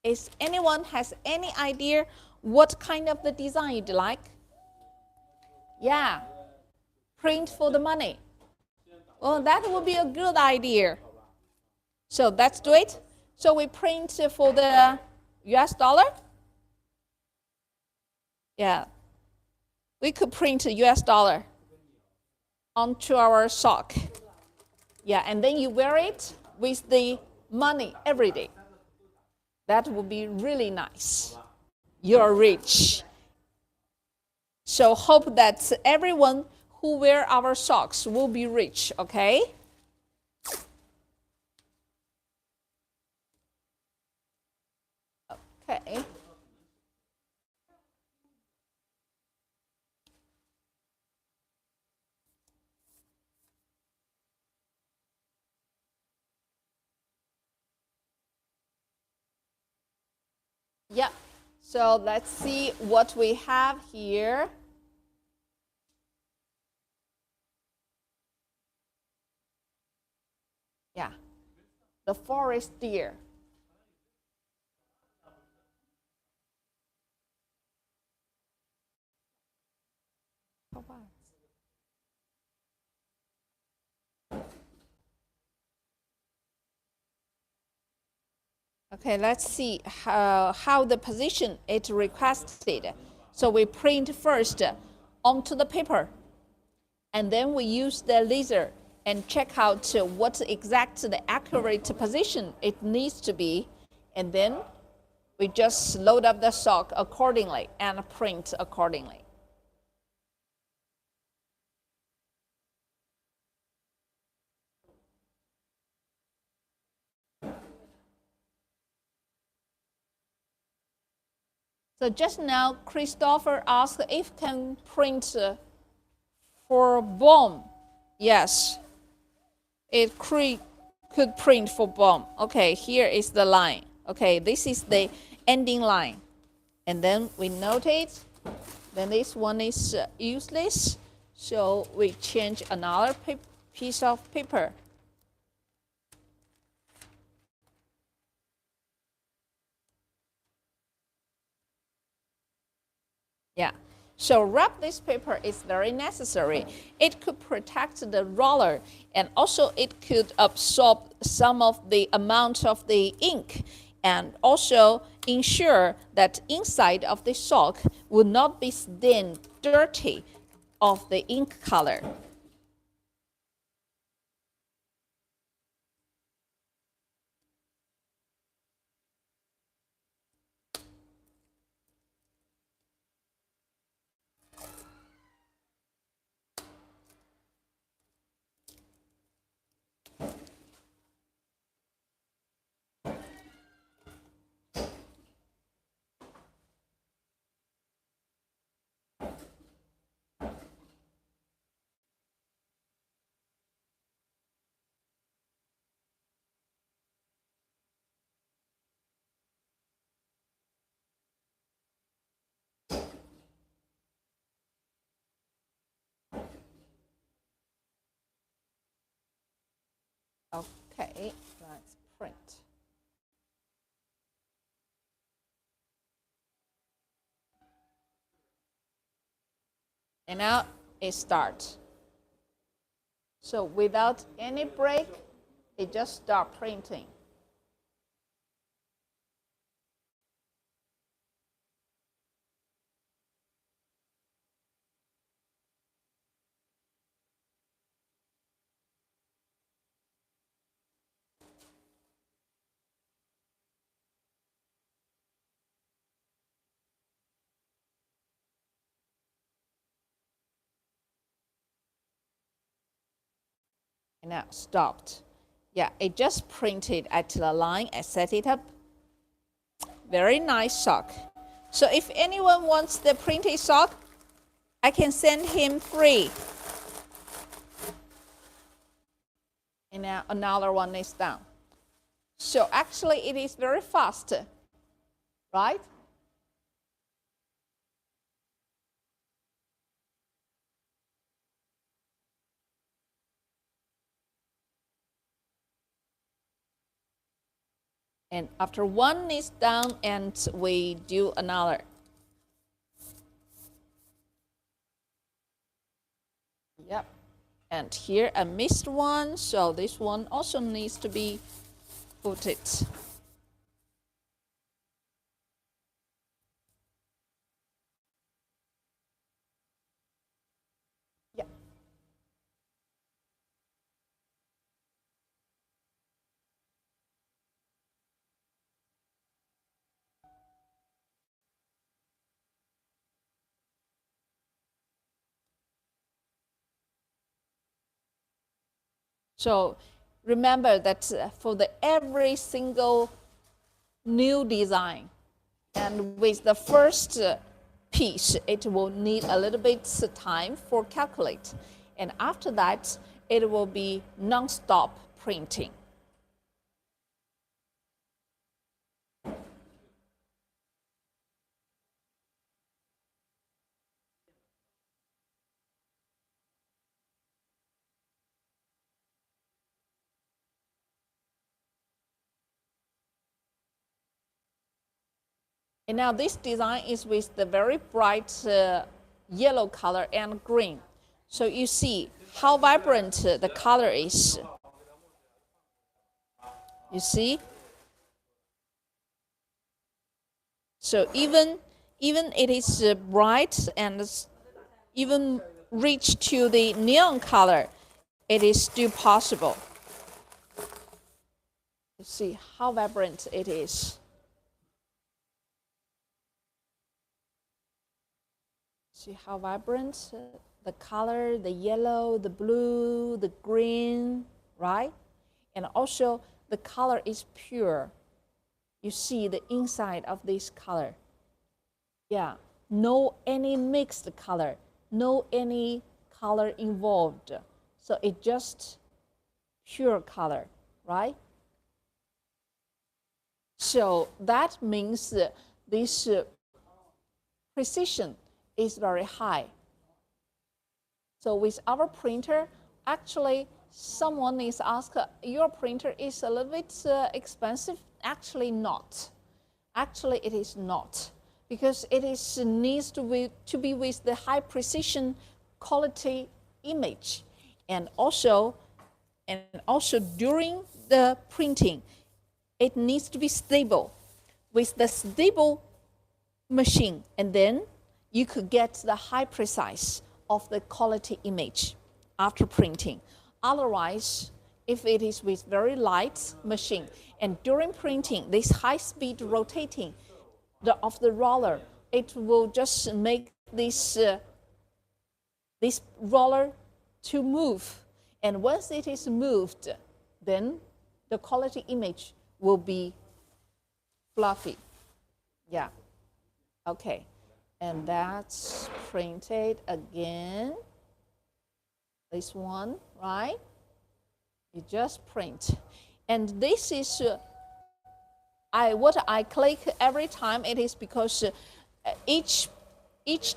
Is anyone has any idea what kind of the design you'd like? Yeah, print for the money. Well, that would be a good idea. So let's do it. So we print for the US dollar. Yeah, we could print a US dollar onto our sock. Yeah, and then you wear it with the money every day. That would be really nice. You're rich. So hope that everyone who wear our socks will be rich, okay? Okay. Yeah, so let's see what we have here. Yeah, the forest deer. Okay, let's see how the position it requested. So we print first onto the paper, and then we use the laser and check out what exact the accurate position it needs to be, and then we just load up the sock accordingly and print accordingly. So just now, Christopher asked if can print for bomb. Yes, it could print for bomb. Okay, here is the line. Okay, this is the ending line. And then we notate, then this one is useless. So we change another piece of paper. Yeah. So wrap this paper is very necessary. It could protect the roller, and also it could absorb some of the amount of the ink, and also ensure that inside of the sock will not be stained dirty of the ink color. Okay, let's print. And now it starts. So without any break, it just starts printing. And now stopped. Yeah, it just printed at the line. I set it up. Very nice sock. So if anyone wants the printed sock, I can send him free. And now another one is done. So actually it is very fast, right? And after one is done, and we do another. Yep. And here I missed one, so this one also needs to be put it. Yeah. So remember that for every single new design, and with the first piece, it will need a little bit time for calculate. And after that, it will be non-stop printing. And now this design is with the very bright yellow color and green. So you see how vibrant the color is. You see? So even it is bright and even reach to the neon color, it is still possible. You see how vibrant it is. See how vibrant the color, the yellow, the blue, the green, right? And also the color is pure. You see the inside of this color. Yeah, no any mixed color, no any color involved. So it just pure color, right? So that means this precision is very high. So with our printer, actually, someone is asked, your printer is a little bit expensive. Actually not. Actually, it is not, because it is needs to be with the high precision quality image, and also during the printing, it needs to be stable. With the stable machine, and then you could get the high precise of the quality image after printing. Otherwise, if it is with very light machine, and during printing, this high speed rotating of the roller, it will just make this roller to move. And once it is moved, then the quality image will be fluffy. Yeah. Okay. And that's printed again. This one, right? You just print. And this is what I click every time. It is because each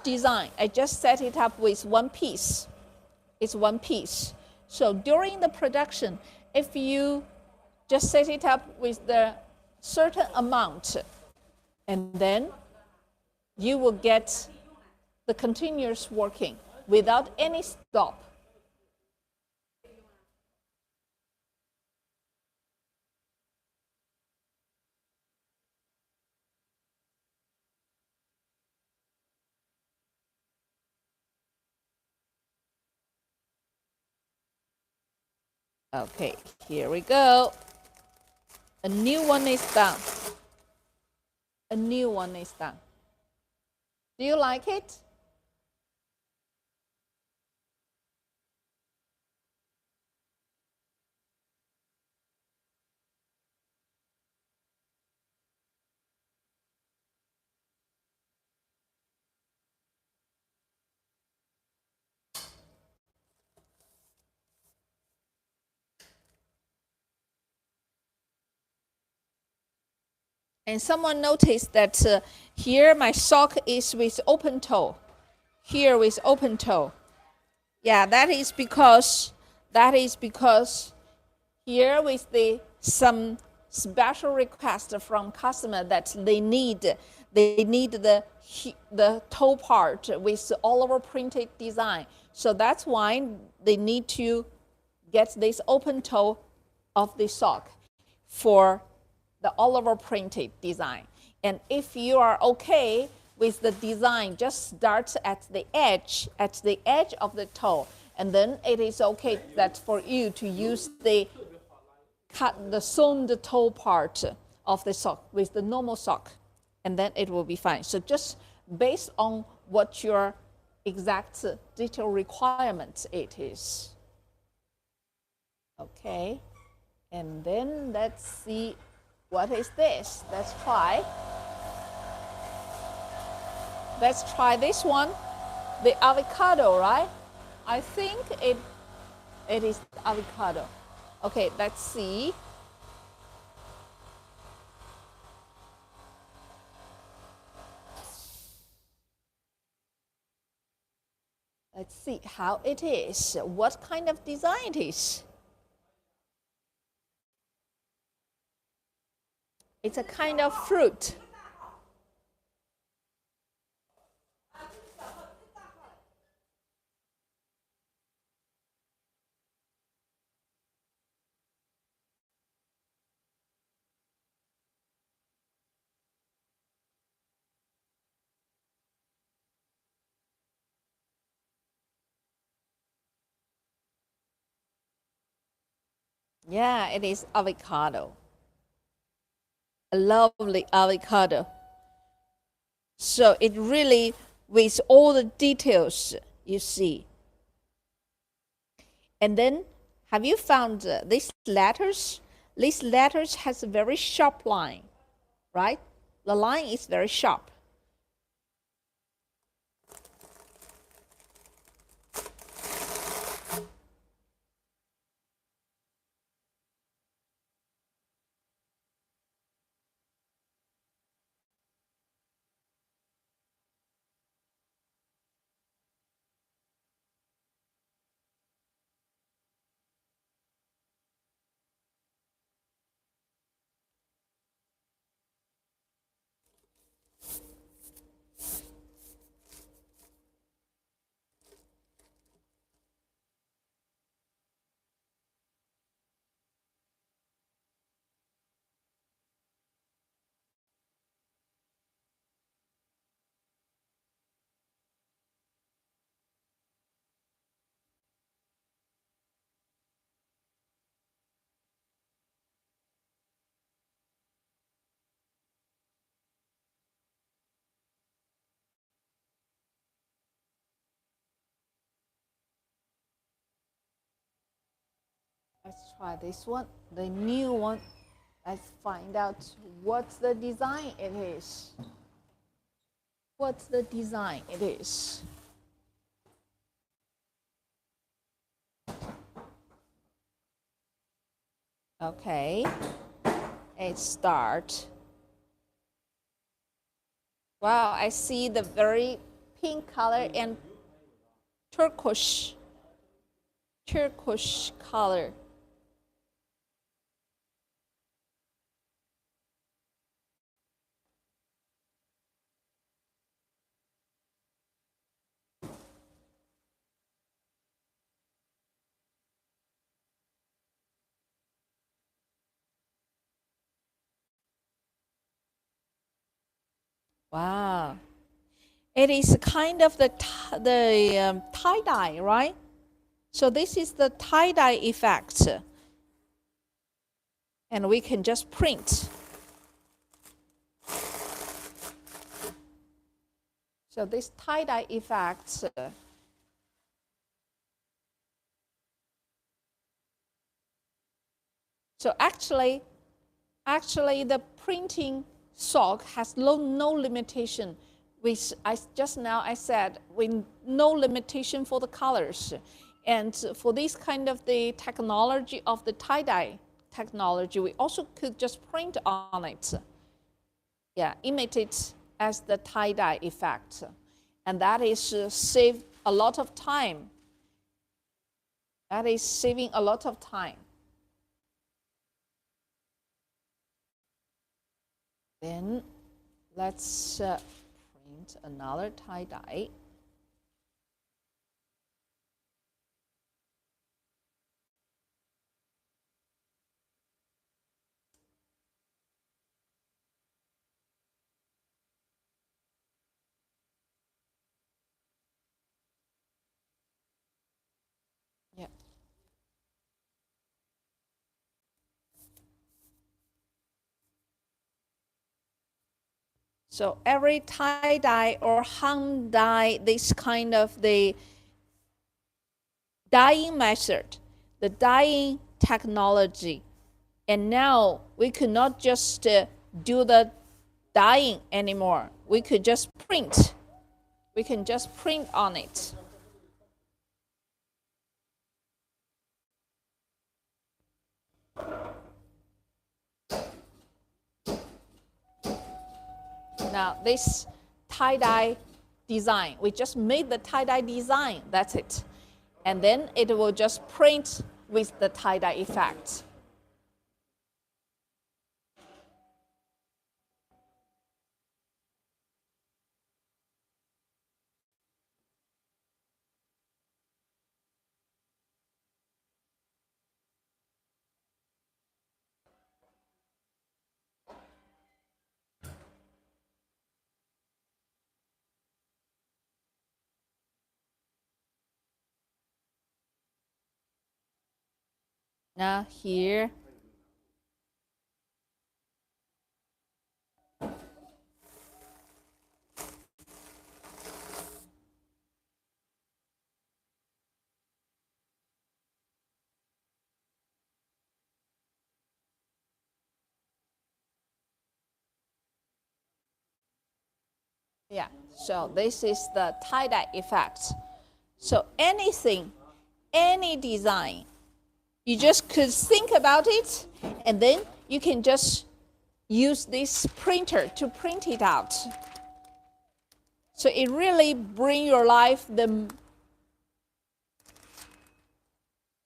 design, I just set it up with one piece. It's one piece. So during the production, if you just set it up with the certain amount, and then you will get the continuous working without any stop. Okay, here we go. A new one is done. A new one is done. Do you like it? And someone noticed that here my sock is with open toe. Here with open toe. Yeah, that is because here with some special request from customer that they need the toe part with all over printed design. So that's why they need to get this open toe of the sock for the all over printed design. And if you are okay with the design, just start at the edge of the toe, and then it is okay that for you to use the sewn toe part of the sock with the normal sock, and then it will be fine. So just based on what your exact detail requirements it is. Okay, and then let's see, what is this? Let's try this one, the avocado, right? I think it is avocado. Okay, let's see. Let's see how it is, what kind of design it is. It's a kind of fruit. Yeah, it is avocado. A lovely avocado. So it really, with all the details you see. And then, have you found these letters? These letters has a very sharp line, right? The line is very sharp. Let's try this one, the new one. Let's find out what's the design it is. What's the design it is? Okay, let's start. Wow, I see the very pink color and turquoise color. Wow, it is kind of the tie-dye, right? So this is the tie-dye effect. And we can just print. So this tie-dye effect, so actually the printing sock has no limitation. Just now I said with no limitation for the colors. And for this kind of the technology of the tie-dye technology, we also could just print on it. Yeah, imitate as the tie-dye effect. And that is save a lot of time. That is saving a lot of time. Then let's print another tie-dye. Yeah. So every tie-dye or hang dye, this kind of the dyeing method, the dyeing technology. And now we could not just do the dyeing anymore. We could just print. We can just print on it. Now this tie-dye design, we just made the tie-dye design, that's it. And then it will just print with the tie-dye effect. Now here, yeah, so this is the tie-dye effect. So anything, any design, you just could think about it, and then you can just use this printer to print it out. So it really brings your life the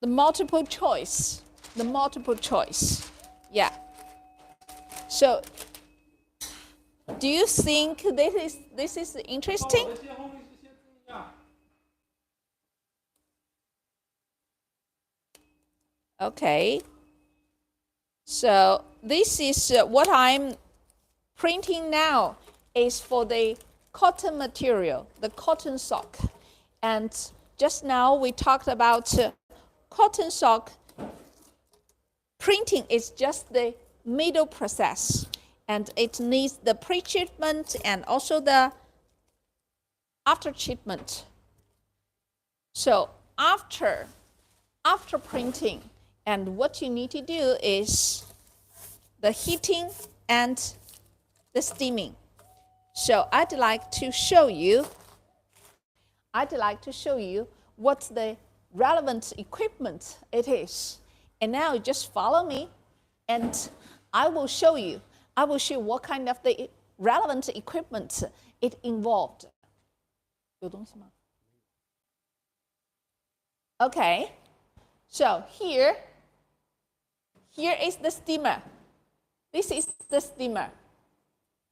multiple choice, yeah. So do you think this is interesting? Okay. So this is what I'm printing now is for the cotton material, the cotton sock. And just now we talked about cotton sock printing is just the middle process, and it needs the pre-treatment and also the after treatment. So after printing, And what you need to do is the heating and the steaming. So I'd like to show you what the relevant equipment it is. And now just follow me and I will show you what kind of the relevant equipment it involved. 有东西吗? Okay, so here is the steamer. This is the steamer.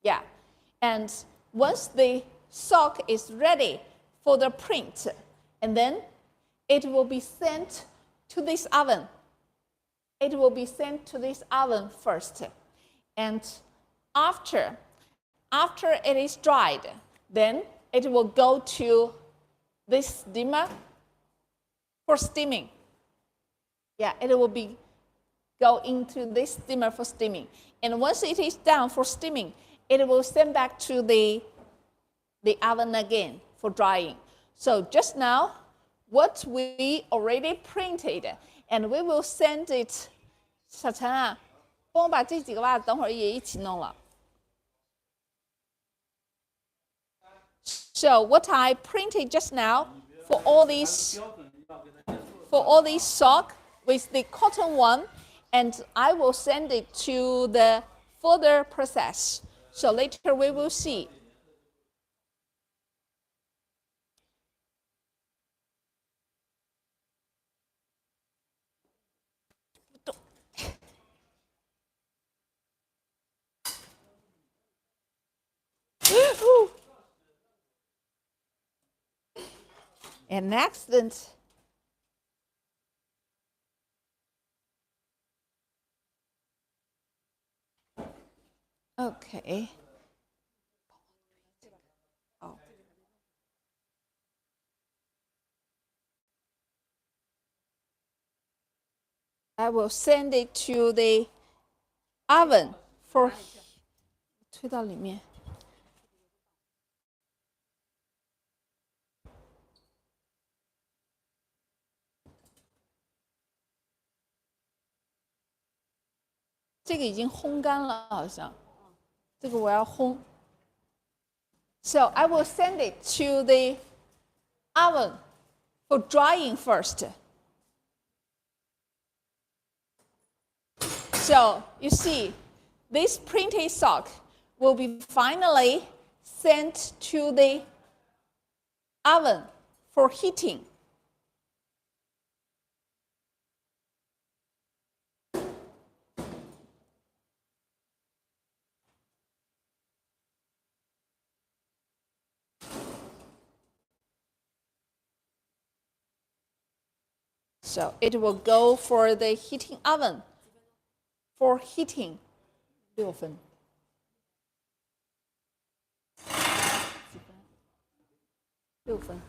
Yeah, and once the sock is ready for the print, and then it will be sent to this oven. It will be sent to this oven first. And after it is dried, then it will go to this steamer for steaming. Yeah, it will go into this steamer for steaming. And once it is done for steaming, it will send back to the oven again for drying. So just now, what we already printed, and we will send it. 小陈啊，帮我把这几个袜子等会儿也一起弄了。So what I printed just now for all these sock with the cotton one, and I will send it to the further process. So later we will see. An accident. Okay. Oh. I will send it to the oven for 推到里面。这个已经烘干了，好像。这个我要烘。So I will send it to the oven for drying first. So you see, this printed sock will be finally sent to the oven for heating. So it will go for the heating oven for heating. 6分。6分。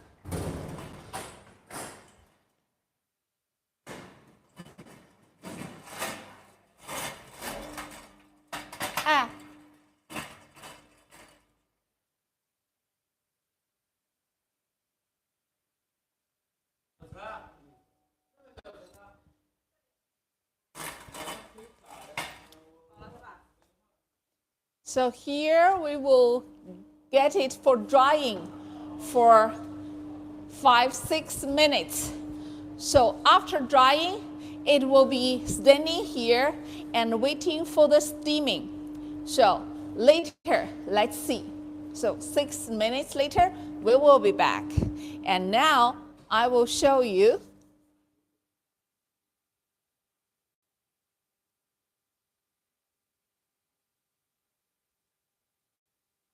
哎。So here we will get it for drying for 5-6 minutes. So after drying, it will be standing here and waiting for the steaming. So later, let's see. So 6 minutes later, we will be back. And now I will show you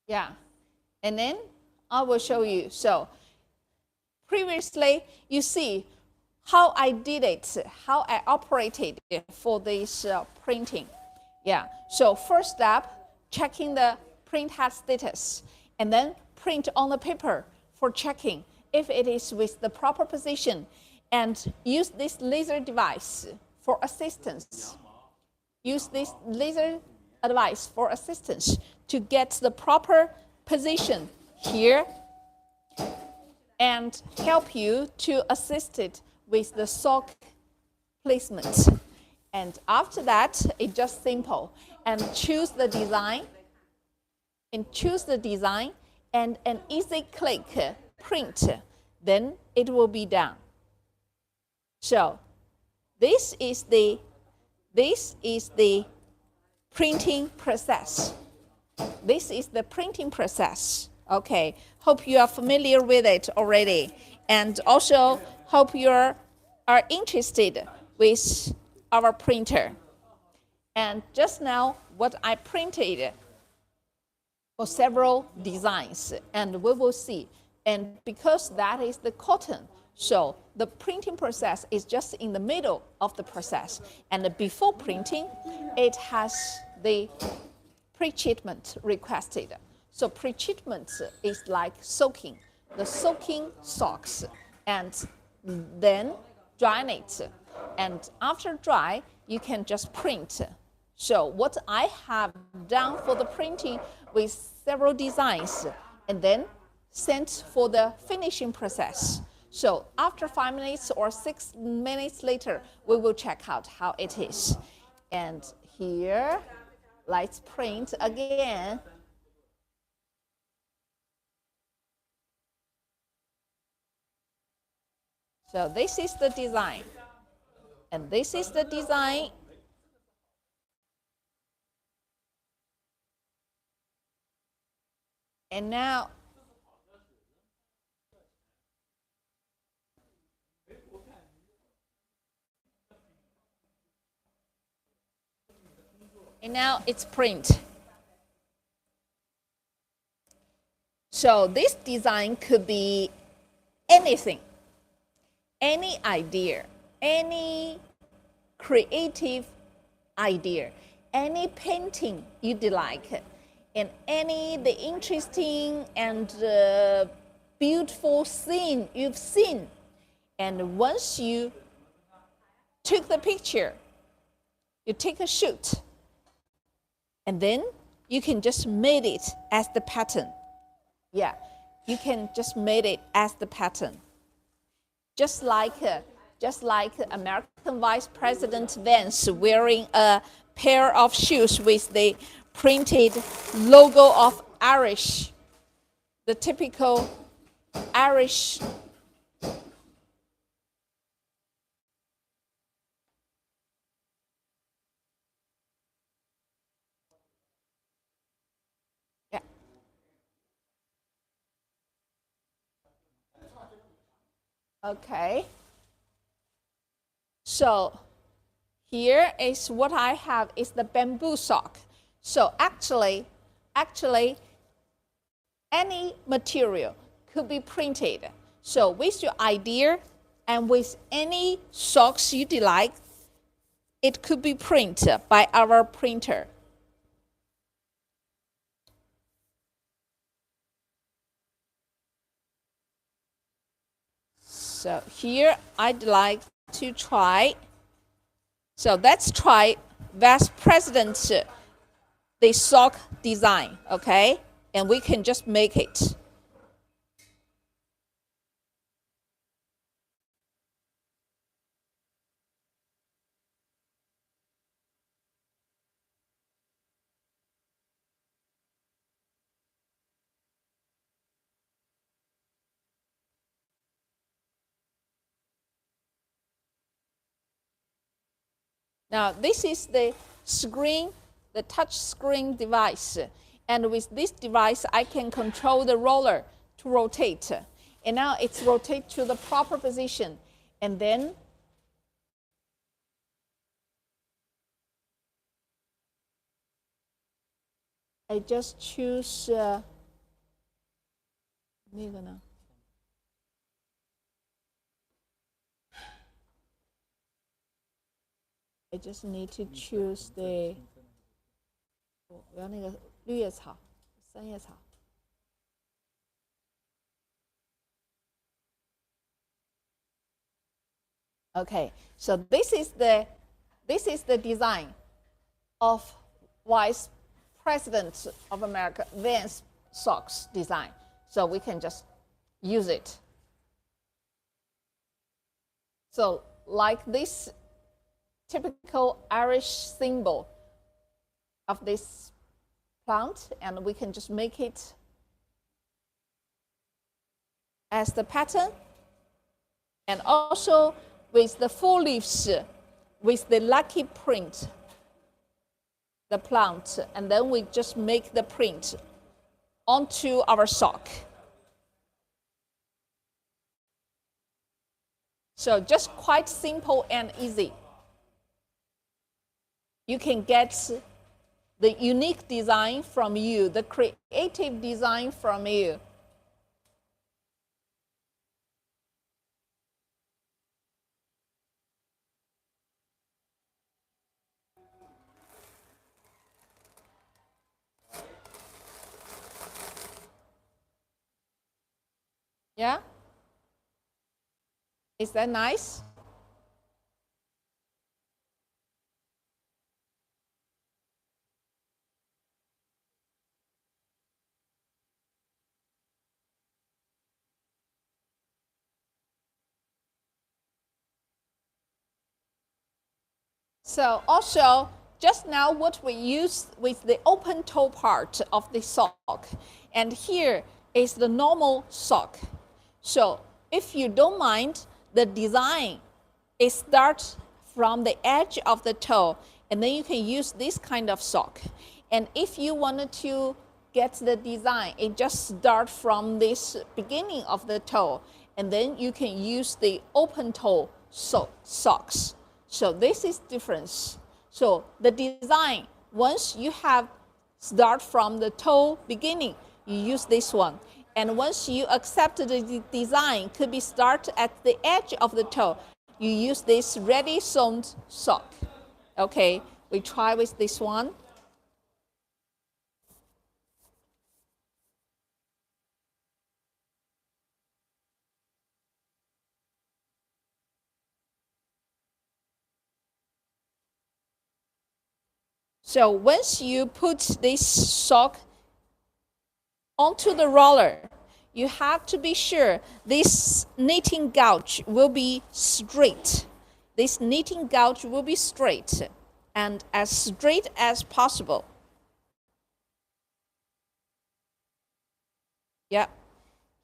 yeah, and then I will show you. So previously, you see how I did it, how I operated for this printing. Yeah, so first step, checking the print head status, and then print on the paper for checking if it is with the proper position, and use this laser device for assistance. Use this laser device for assistance to get the proper position here and help you to assist it with the sock placement. And after that, it's just simple. And choose the design. And choose the design. And an easy click, print. Then it will be done. So this is the printing process. This is the printing process. Okay, hope you are familiar with it already. And also hope you are interested with our printer. And just now, what I printed for several designs, and we will see. And because that is the cotton, so the printing process is just in the middle of the process. And before printing, it has the pre-treatment requested. So pre-treatment is like soaking, the soaking socks, and then drying it. And after dry, you can just print. So what I have done for the printing with several designs, and then sent for the finishing process. So after 5 minutes or 6 minutes later, we will check out how it is. And here, let's print again. So this is the design. And this is the design. And now, it's print. So this design could be anything, any idea, any creative idea, any painting you'd like, and any the interesting and beautiful scene you've seen. And once you took the picture, you take a shoot, and then you can just make it as the pattern. Yeah, you can just make it as the pattern. Just like American Vice President Vance wearing a pair of shoes with the printed logo of Irish, the typical Irish . Yeah. Okay. So here is what I have is the bamboo sock. So actually, any material could be printed. So with your idea and with any socks you like, it could be printed by our printer. So here I'd like to try. So let's try Vice President the sock design, okay? And we can just make it. Now this is the screen, the touch screen device. And with this device, I can control the roller to rotate. And now it's rotate to the proper position. And then I just choose 那个呢 I just need to choose the 我要那个绿叶草、三叶草。Okay, so this is the design of Vice President of America Vance socks design. So we can just use it. So like this typical Irish symbol of this plant, and we can just make it as the pattern. And also with the full leaves, with the lucky print, the plant, and then we just make the print onto our sock. So just quite simple and easy. You can get the unique design from you, the creative design from you. Yeah? Is that nice? So also, just now what we used with the open toe part of the sock, and here is the normal sock. So if you don't mind, the design it starts from the edge of the toe, and then you can use this kind of sock. And if you wanted to get the design, it just starts from this beginning of the toe, and then you can use the open toe socks. So this is difference. So the design, once you have start from the toe beginning, you use this one. And once you accept the design could be start at the edge of the toe, you use this ready sewn sock. Okay, we try with this one. So once you put this sock onto the roller, you have to be sure this knitting gouge will be straight. This knitting gouge will be straight and as straight as possible. Yep.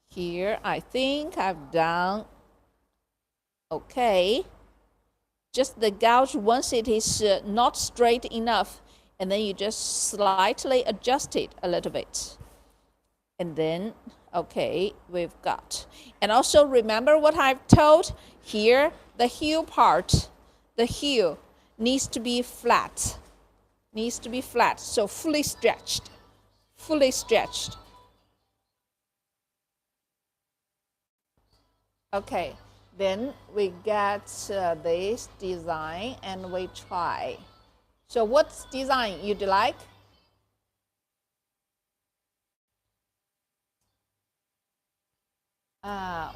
Here I think I've done okay. Just the gouge once it is not straight enough, and then you just slightly adjust it a little bit. And then, okay, we've got. And also remember what I've told here, the heel part, the heel needs to be flat. Needs to be flat, so fully stretched. Fully stretched. Okay, then we get this design and we try. So what design you'd like?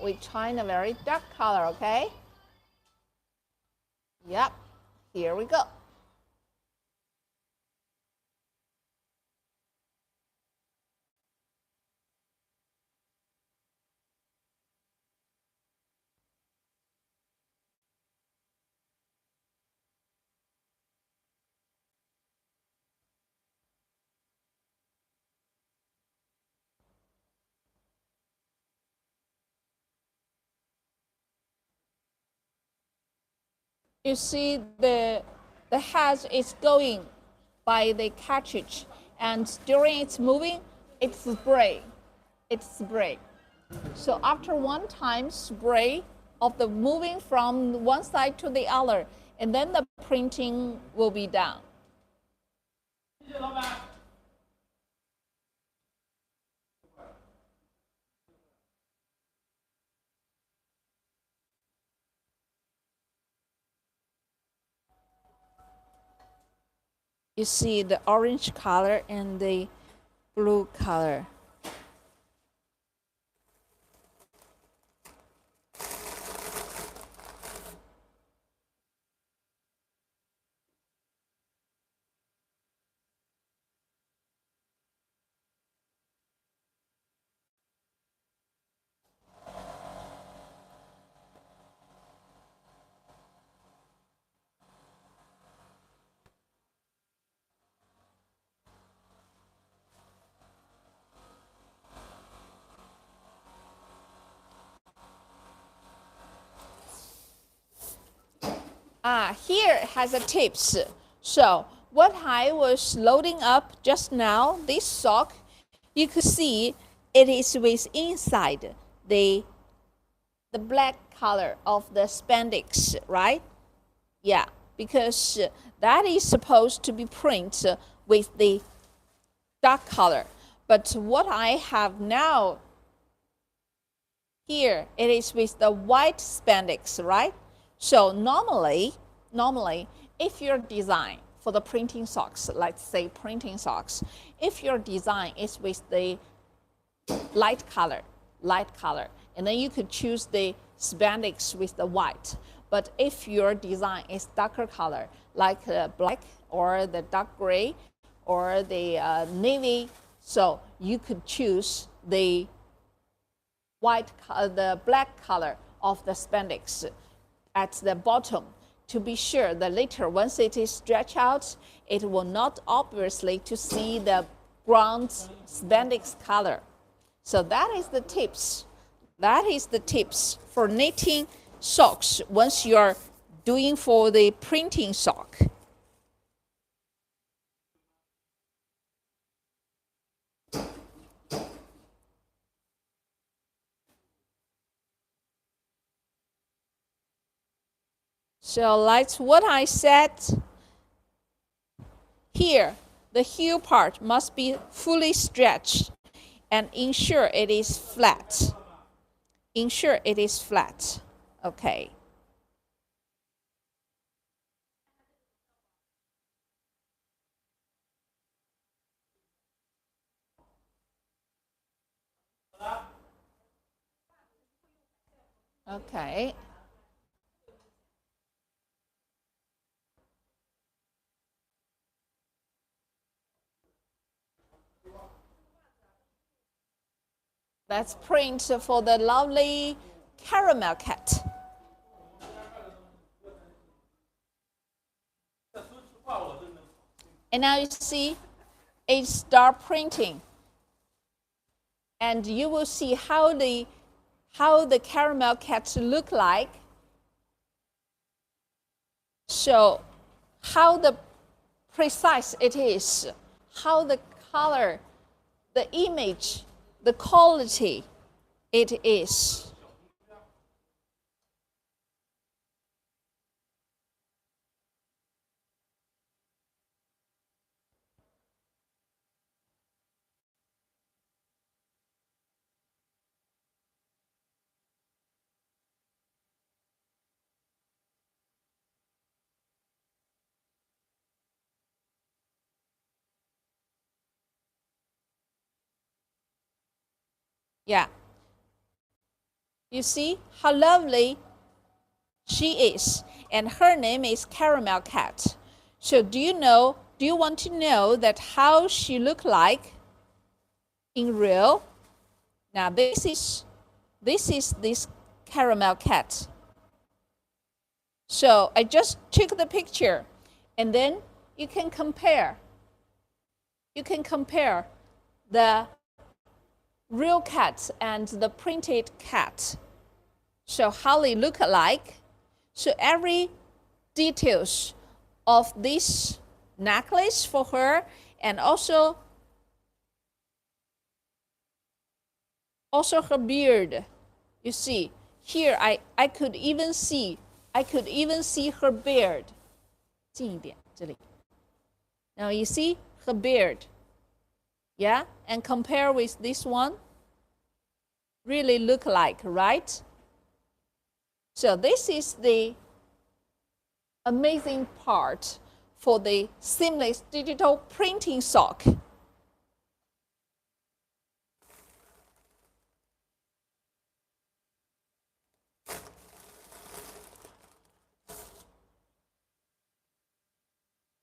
We try in a very dark color, okay? Yep, here we go. You see the head is going by the cartridge, and during its moving, it's spray. It's spray. So after one time spray of the moving from one side to the other, and then the printing will be done. You see the orange color and the blue color. Here it has a tips. So what I was loading up just now, this sock, you could see it is with inside the black color of the spandex, right? Yeah, because that is supposed to be print with the dark color. But what I have now here, it is with the white spandex, right? So normally, if your design for the printing socks, let's say printing socks, if your design is with the light color, and then you could choose the spandex with the white. But if your design is darker color, like black or the dark gray or the navy, so you could choose the the black color of the spandex at the bottom to be sure that later once it is stretched out, it will not obviously to see the ground spandex color. So that is the tips. That is the tips for knitting socks once you're doing for the printing sock. So like what I said here, the heel part must be fully stretched and ensure it is flat. Ensure it is flat. Okay. Okay. Let's print for the lovely caramel cat. And now you see it start printing. And you will see how the caramel cats look like. So how the precise it is, how the color, the image, the quality it is. Yeah. You see how lovely she is. And her name is Caramel Cat. So do you want to know that how she look like in real? Now this is this caramel cat. So I just took the picture and then you can compare. You can compare the real cat and the printed cat. So how they look alike. So every details of this necklace for her and also her beard. You see, here I could even see her beard. 近一点，这里。Now you see her beard. Yeah, and compare with this one. Really look like, right? So this is the amazing part for the seamless digital printing sock.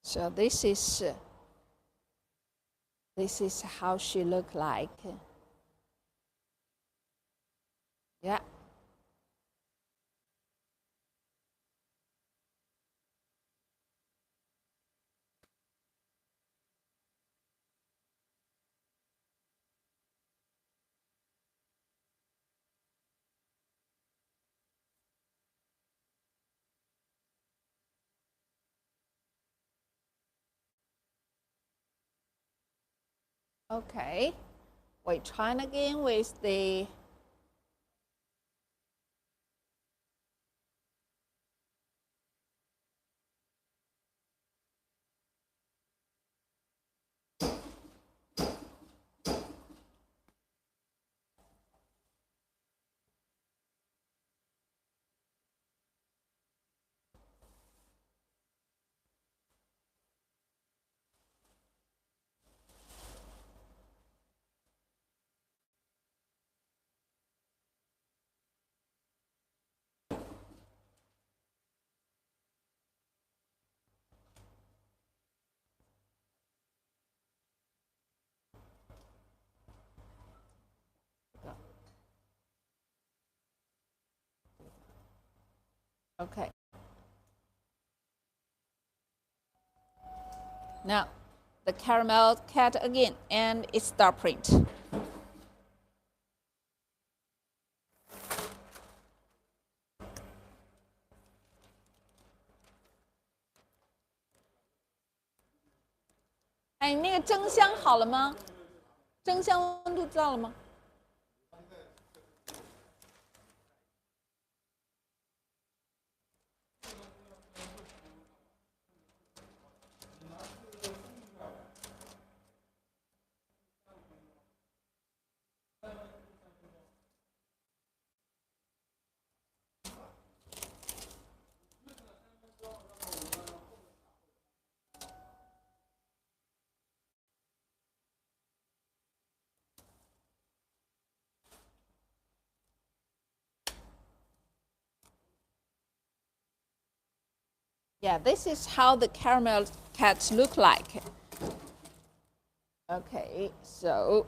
So this is how she look like. Yeah. Okay, we're trying again with the okay. Now, the caramel cat again, and it's star print.哎，那个蒸箱好了吗？蒸箱温度到了吗？Yeah, this is how the caramel cats look like. Okay, so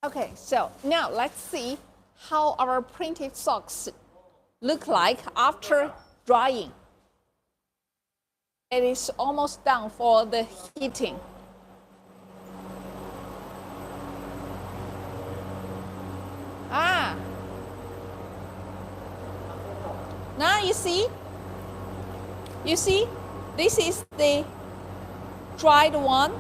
okay, so now let's see how our printed socks look like after drying. It is almost done for the heating. Ah, now you see, this is the dried one.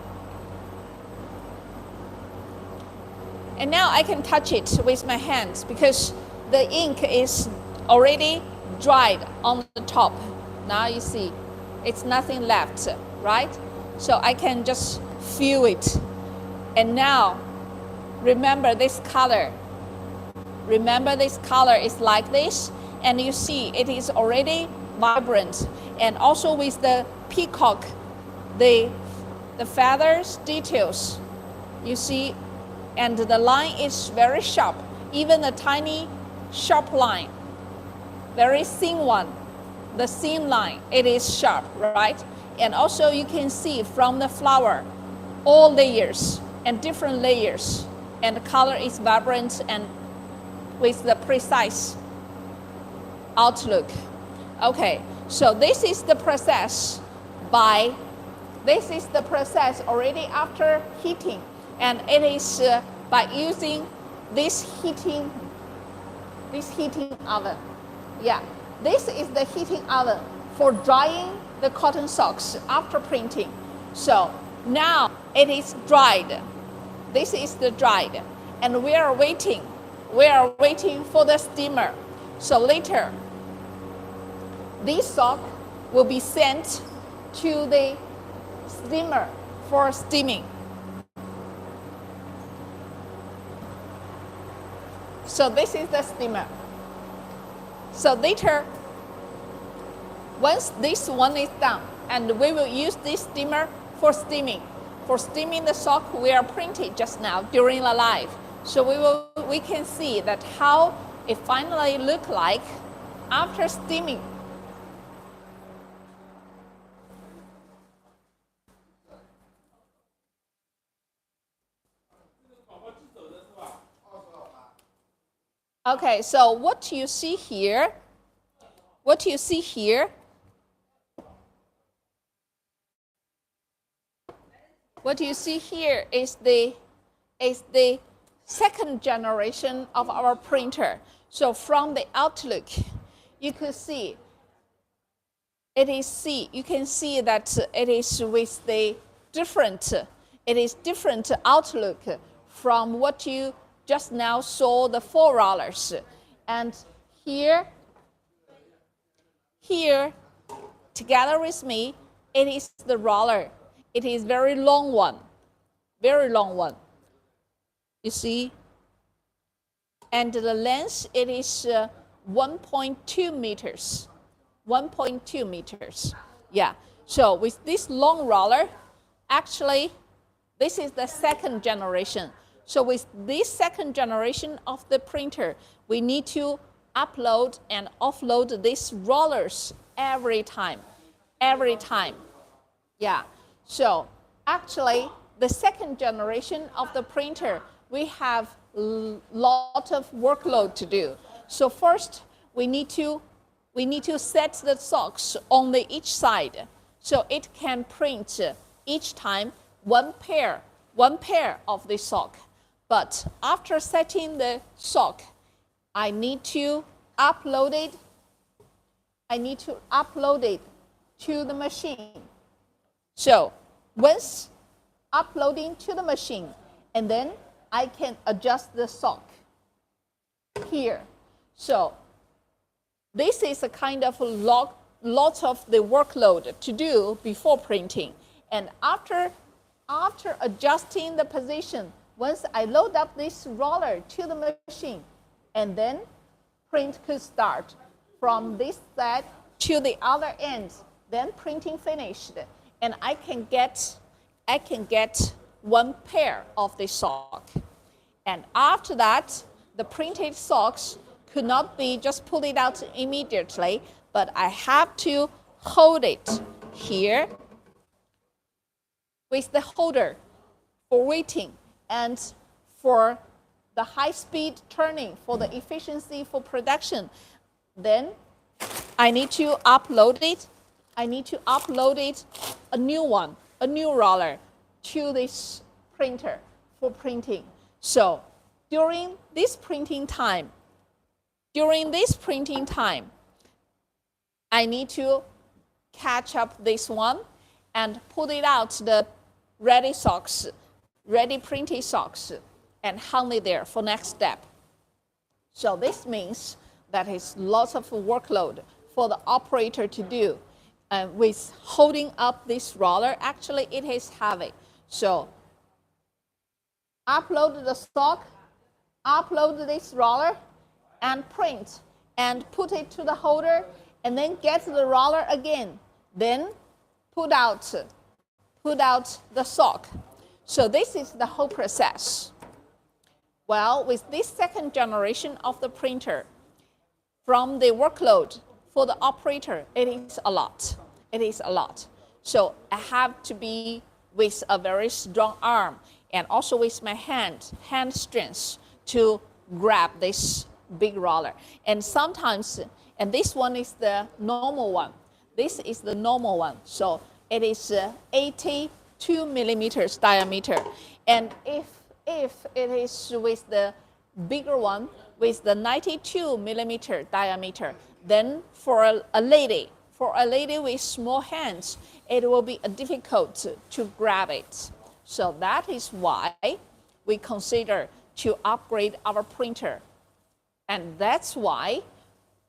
And now I can touch it with my hands because the ink is already dried on the top. Now you see, it's nothing left, right? So I can just feel it. And now, remember this color. Remember this color is like this, and you see it is already vibrant. And also with the peacock, the feathers details, you see, and the line is very sharp, even a tiny sharp line, very thin one, the thin line, it is sharp, right? And also you can see from the flower, all layers and different layers, and the color is vibrant and with the precise outlook. Okay, so this is the process already after heating, and it is by using this heating oven. Yeah, this is the heating oven for drying the cotton socks after printing. So now it is dried. This is the dried, and we are waiting for the steamer. So later, this sock will be sent to the steamer for steaming. So this is the steamer. So later, once this one is done, and we will use this steamer for steaming. For steaming the sock we are printed just now during the live. So we can see that how it finally look like after steaming. Okay, so what you see here is the second generation of our printer. So from the outlook, you can see that it is with the different outlook from what you just now saw the 4 rollers. And here, together with me, it is the roller. It is very long one. You see? And the length, it is 1.2 meters. 1.2 meters. Yeah. So with this long roller, actually, this is the second generation. So with this second generation of the printer, we need to upload and offload these rollers every time. Yeah. So actually, the second generation of the printer, we have a lot of workload to do. So first, we need to set the socks on each side, so it can print each time one pair of the sock. But after setting the sock, I need to upload it to the machine. So once uploading to the machine, and then I can adjust the sock here. So this is a kind of lot of the workload to do before printing. And after adjusting the position, once I load up this roller to the machine, and then print could start from this side to the other end, then printing finished, and I can get one pair of the sock. And after that, the printed socks could not be just pulled it out immediately, but I have to hold it here with the holder for waiting and for the high-speed turning, for the efficiency for production. Then I need to upload it. A new roller to this printer for printing. So during this printing time, I need to catch up this one and pull it out the ready printed socks, and hang it there for next step. So this means that is lots of workload for the operator to do. And with holding up this roller, actually it is heavy. So upload the sock, upload this roller, and print, and put it to the holder, and then get the roller again. Then put out the sock. So this is the whole process. Well, with this second generation of the printer, from the workload for the operator, it is a lot. So I have to be with a very strong arm, and also with my hand strength to grab this big roller. And sometimes, and this one is the normal one. So it is 82 millimeters diameter. And if it is with the bigger one, with the 92 millimeter diameter, then for a lady with small hands, it will be difficult to grab it. So that is why we consider to upgrade our printer. And that's why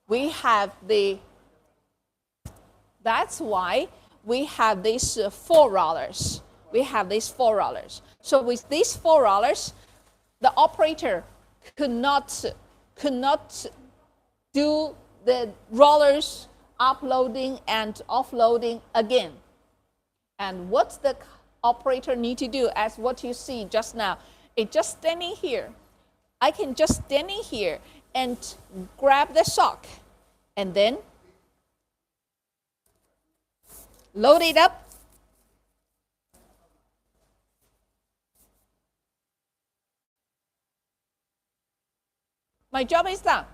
we have these 4 rollers. So with these 4 rollers, the operator could not do the rollers uploading and offloading again. And what the operator need to do, as what you see just now, it's just standing here. I can just standing here and grab the sock and then load it up. My job is done.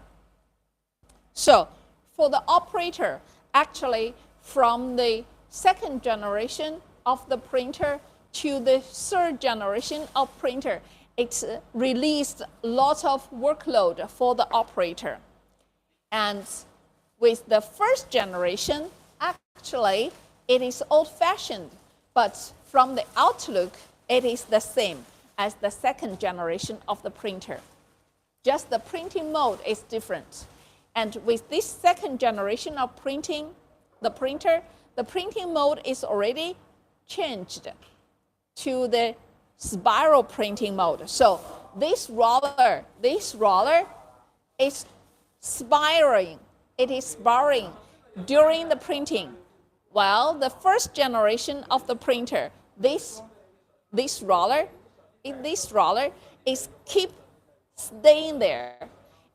So for the operator, actually from the second generation of the printer to the third generation of printer, it's released lots of workload for the operator. And with the first generation, actually it is old-fashioned, but from the outlook, it is the same as the second generation of the printer. Just the printing mode is different. And with this second generation of printing, the printing mode is already changed to the spiral printing mode. So this roller is spiraling. It is spiraling during the printing. While the first generation of the printer, this roller is keep staying there.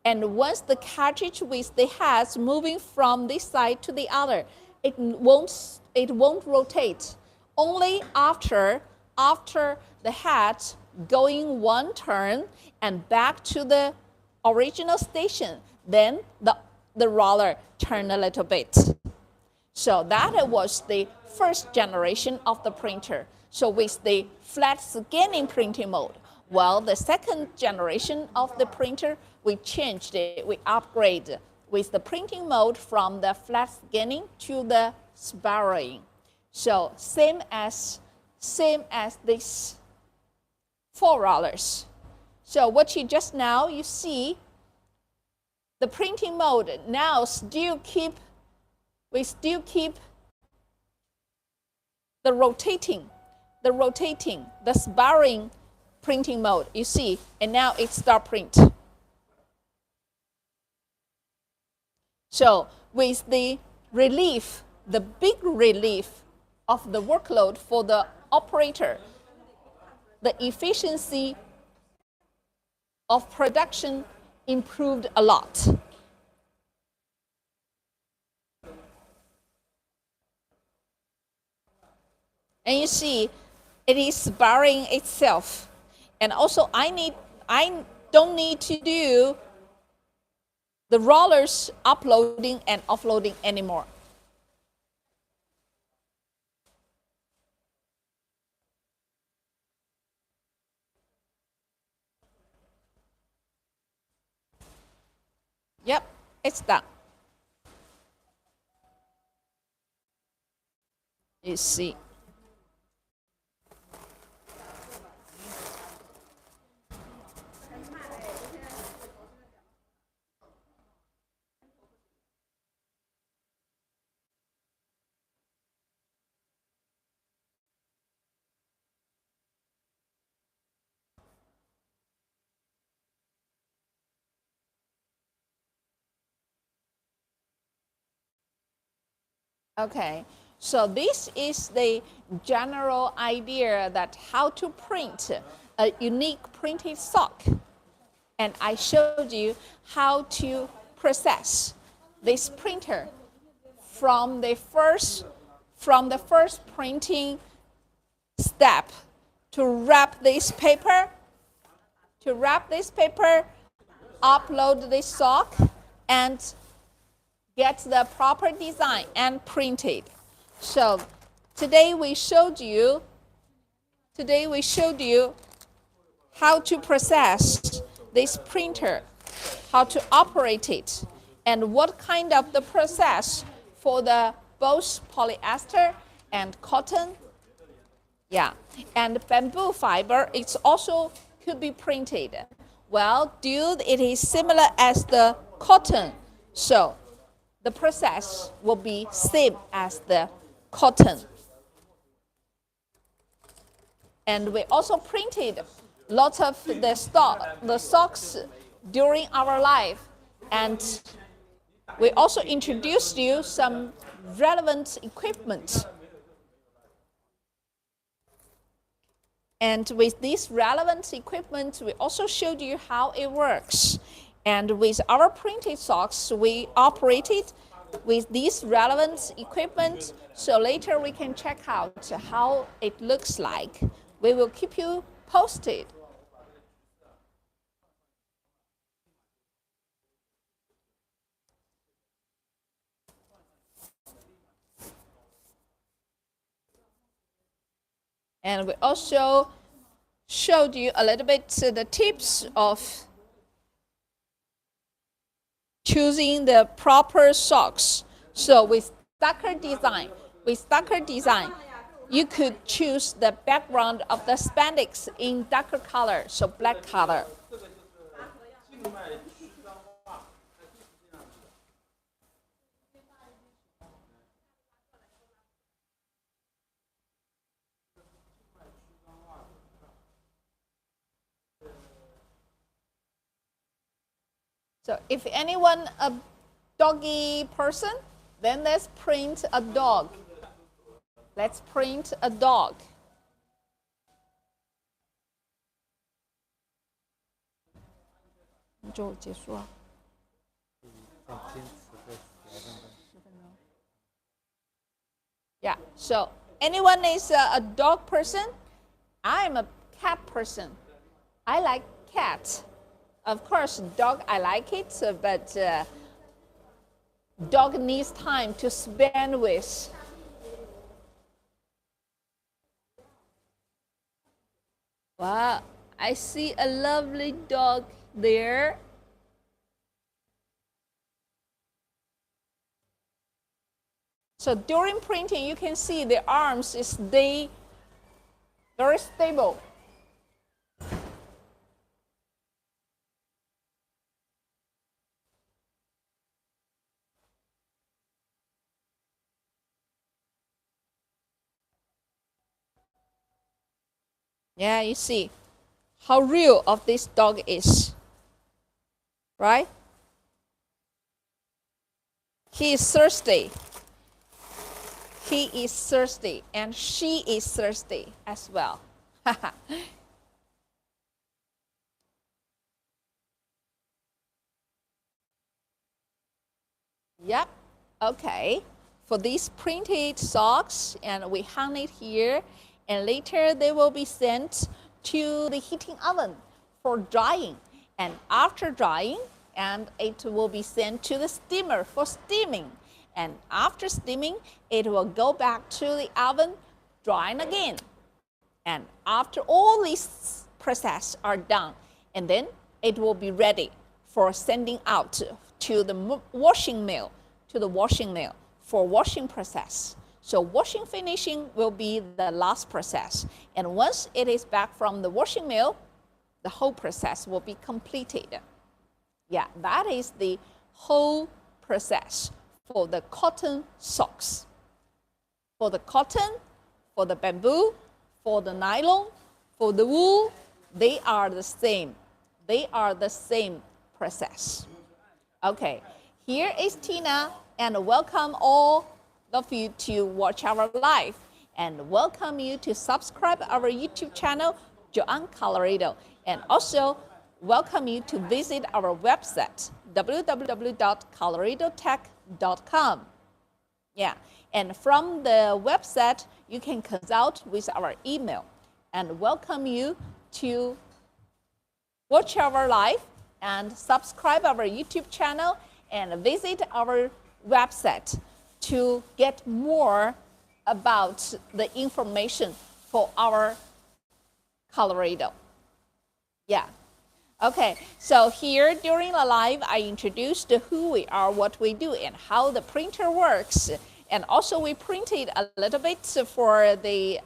And once the cartridge with the heads moving from this side to the other, it won't rotate. Only after the head going one turn and back to the original station, then the roller turned a little bit. So that was the first generation of the printer. So with the flat scanning printing mode. Well, the second generation of the printer, we changed it, we upgraded with the printing mode from the flat scanning to the spiraling. So same as these 4 rollers. So what you just now, you see the printing mode now we still keep the rotating, the spiraling printing mode, you see, and now it start print. So with the relief, the big relief of the workload for the operator, the efficiency of production improved a lot. And you see, it is spiraling itself. And also I don't need to do the rollers uploading and offloading anymore. Yep, it's done. You see. Okay, so this is the general idea that how to print a unique printed sock. And I showed you how to process this printer from the first printing step to wrap this paper, upload this sock, and get the proper design and print it. So today we showed you how to process this printer, how to operate it, and what kind of the process for the both polyester and cotton. Yeah, and bamboo fiber, it's also could be printed. Well, it is similar as the cotton, so the process will be same as the cotton. And we also printed lots of the socks during our life. And we also introduced you some relevant equipment. And with this relevant equipment, we also showed you how it works. And with our printed socks, we operated with this relevant equipment, so later we can check out how it looks like. We will keep you posted. And we also showed you a little bit the tips of choosing the proper socks. So with Stacker design, you could choose the background of the spandex in darker color, so black color. So if anyone a doggy person, then let's print a dog. Let's print a dog. Yeah, so anyone is a dog person? I'm a cat person. I like cats. Of course, dog, I like it, but dog needs time to spend with. Wow, I see a lovely dog there. So during printing, you can see the arms stay very stable. Yeah, you see how real of this dog is, right? He is thirsty. He is thirsty, and she is thirsty as well. Yep, okay. For these printed socks, and we hung it here, and later they will be sent to the heating oven for drying. And after drying, and it will be sent to the steamer for steaming. And after steaming, it will go back to the oven, drying again. And after all these processes are done, and then it will be ready for sending out to the washing mill, for washing process. So washing finishing will be the last process. And once it is back from the washing mill, the whole process will be completed. Yeah, that is the whole process for the cotton socks. For the cotton, for the bamboo, for the nylon, for the wool, they are the same. They are the same process. Okay, here is Tina, and welcome all of you to watch our live, and welcome you to subscribe our YouTube channel, Joan Colorado, and also welcome you to visit our website, www.coloradotech.com. Yeah, and from the website, you can consult with our email, and welcome you to watch our live and subscribe our YouTube channel and visit our website to get more about the information for our Colorado. Yeah. Okay, so here during the live, I introduced who we are, what we do, and how the printer works. And also we printed a little bit for the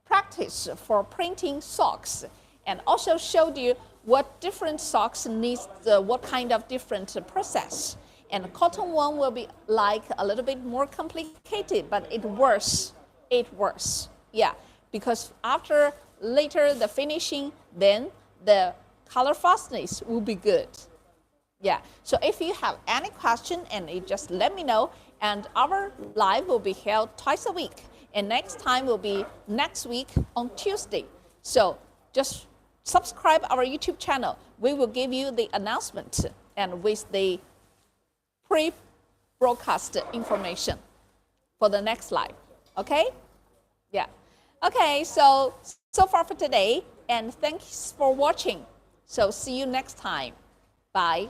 practice for printing socks, and also showed you what different socks needs, what kind of different process. And cotton one will be like a little bit more complicated, but it works. It works. Yeah, because after later the finishing, then the color fastness will be good. Yeah, so if you have any question, and you just let me know, and our live will be held twice a week, and next time will be next week on Tuesday. So just subscribe our YouTube channel. We will give you the announcement and with the pre-broadcast information for the next live, okay? Yeah, okay, so far for today, and thanks for watching. So see you next time. Bye.